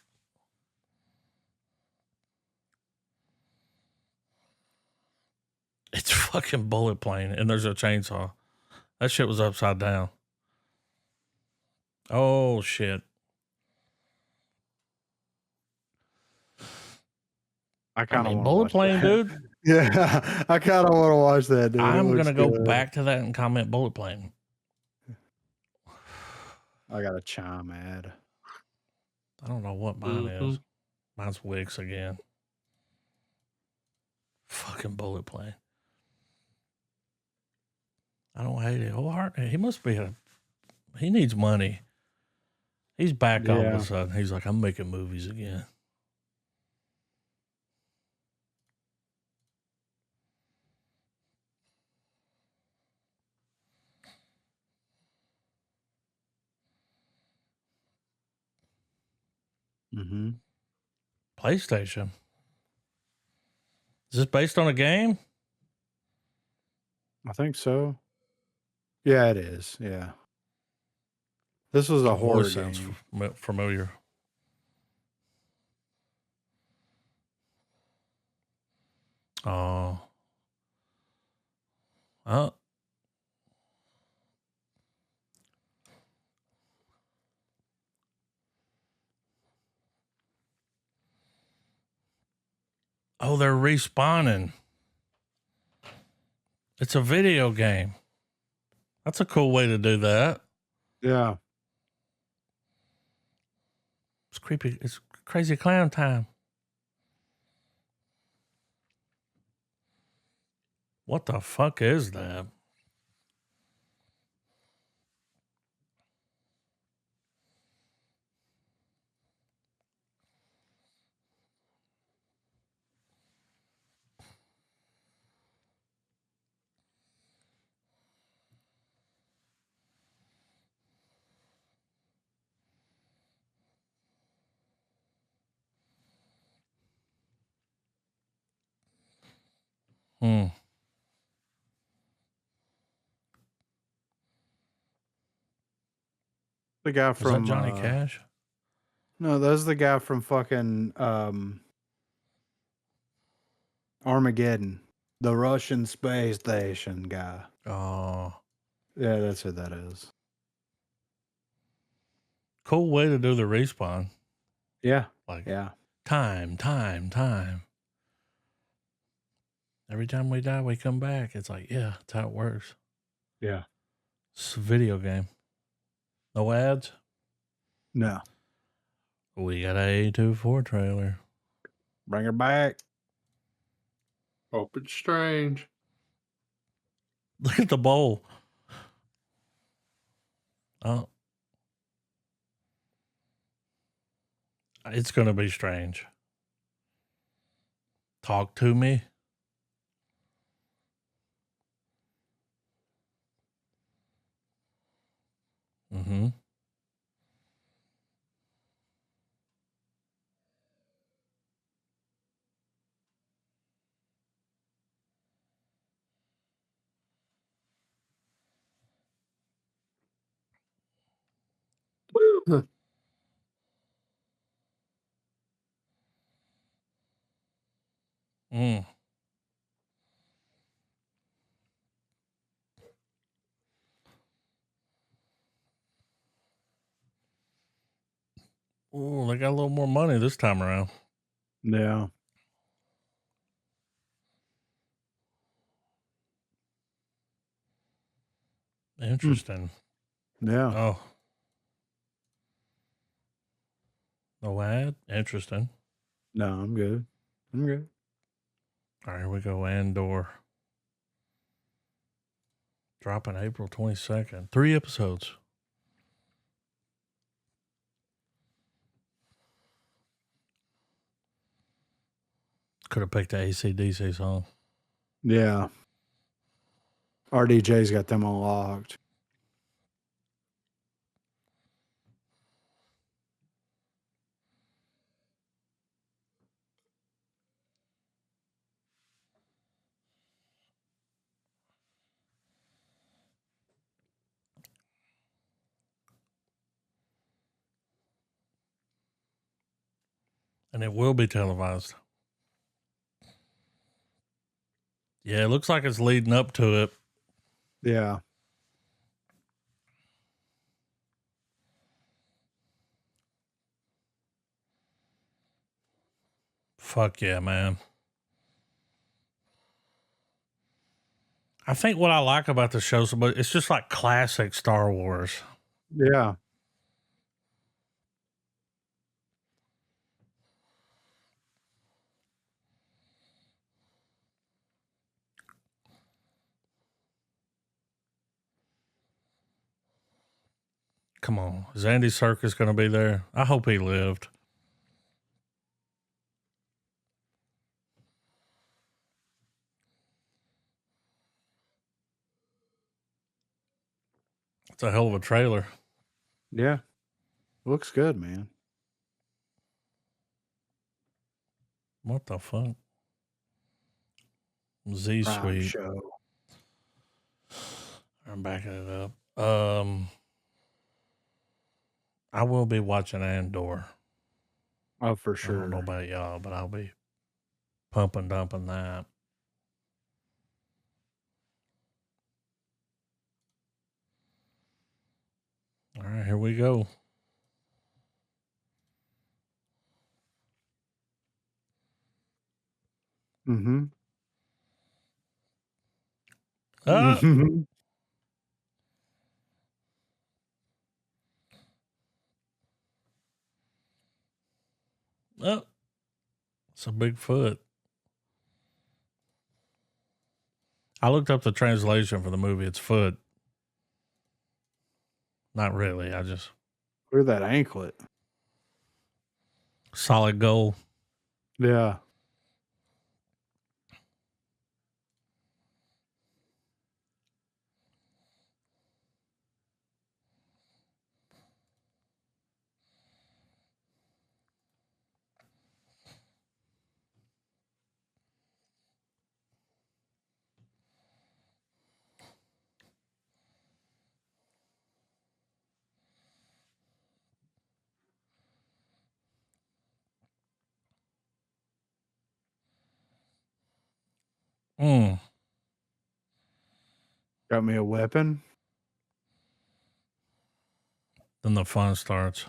It's fucking bullet plane, and there's a chainsaw. That shit was upside down. Oh, shit. I kind of want to bullet watch plane, that. dude. Yeah, I kind of want to watch that, dude. I'm going to go back to that and comment bullet plane. I got a chime ad. I don't know what mine is. Mine's Wix again. Fucking bullet plane. I don't hate it. Oh, he must be he needs money. He's back all of a sudden. He's like, I'm making movies again. Mm-hmm. PlayStation. Is this based on a game? I think so. Yeah, it is. Yeah. This was a The horror voice sounds game. familiar. Oh. Oh. Oh, they're respawning. It's a video game. That's a cool way to do that. Yeah. It's creepy. It's crazy clown time. What the fuck is that? Hmm. The guy Is that from Johnny Cash? no, that's the guy from fucking Armageddon. The Russian space station guy. Oh. Yeah, that's who that is. Cool way to do the respawn. Yeah. Like Yeah. time. Every time we die, we come back. It's like, yeah, that's how it works. Yeah. It's a video game. No ads? No. We got a A24 trailer. Bring her back. Hope it's strange. Look at the bowl. Oh. It's going to be strange. Talk to me. Mm-hmm. Mm. Oh, they got a little more money this time around. Yeah. Interesting. Yeah. Oh. No ad? Interesting. No, I'm good. I'm good. All right, here we go. Andor. Dropping April 22nd. 3 episodes. Could have picked the AC/DC song. Yeah. RDJ's got them unlocked. And it will be televised. Yeah, it looks like it's leading up to it. Yeah. Fuck yeah, man. I think what I like about the show, but it's just like classic Star Wars. Yeah. Come on. Is Andy Serkis going to be there? I hope he lived. It's a hell of a trailer. Yeah. Looks good, man. What the fuck? Z Prime Suite. show. I'm backing it up. I will be watching Andor. Oh, for I don't know sure. about y'all, but I'll be pumping, dumping that. All right, here we go. Mm-hmm. Ah, Mhm. oh, it's a big foot. I looked up the translation for the movie. It's foot. Not really. I just Wear that anklet. solid gold. Yeah. Mm. Got me a weapon. Then the fun starts.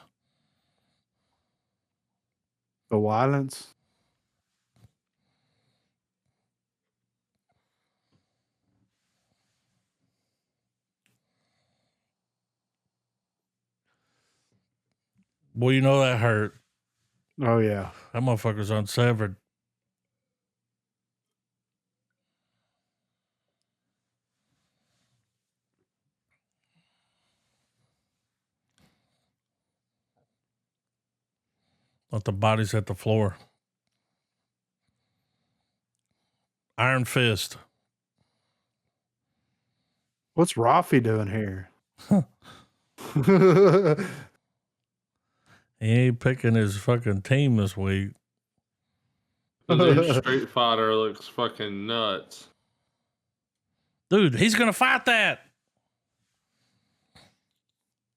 The violence. Boy, you know that hurt. Oh yeah. That motherfucker's unsevered. Let the bodies hit the floor. Iron Fist. What's Rafi doing here? He ain't picking his fucking team this week. The new Street Fighter looks fucking nuts. Dude, he's going to fight that.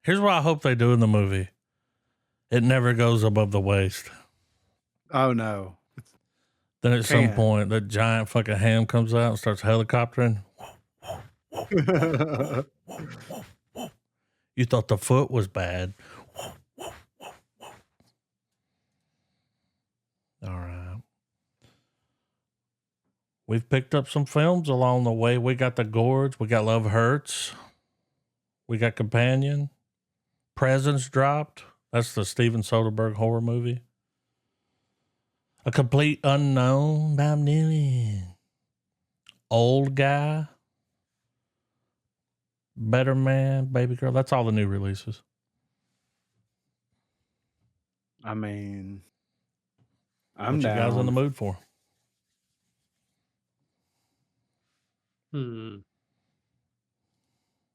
Here's what I hope they do in the movie. It never goes above the waist. Oh no. Then at some Can't. point, that giant fucking ham comes out and starts helicoptering. You thought the foot was bad. All right. We've picked up some films along the way. We got The Gorge. We got Love Hurts. We got Companion. Presence dropped. That's the Steven Soderbergh horror movie. A Complete Unknown. I'm nearly Old Guy. Better Man. Baby Girl. That's all the new releases. I mean, I'm What you guys in the down. mood for? Hmm.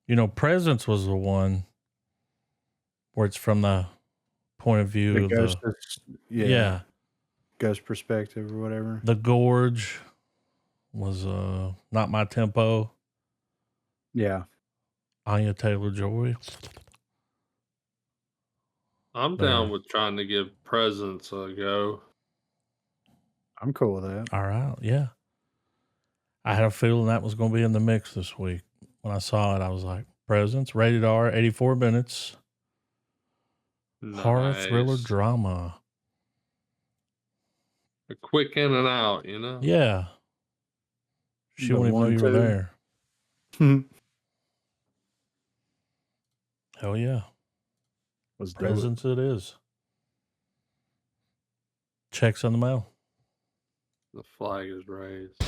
You know, Presence was the one where it's from the point of view The of ghost. the Yeah. Ghost perspective or whatever. The Gorge was Not My Tempo. Yeah. Anya Taylor-Joy. I'm down with trying to give Presents a go. I'm cool with that. All right, yeah. I had a feeling that was going to be in the mix this week. When I saw it, I was like, Presence, rated R, 84 minutes. Horror, thriller, Nice. drama. A quick in and out, you know? Yeah. She The wouldn't even know you were 1-2. there. Hell yeah. Was dope. Presence it is. Checks on the mail. The flag is raised.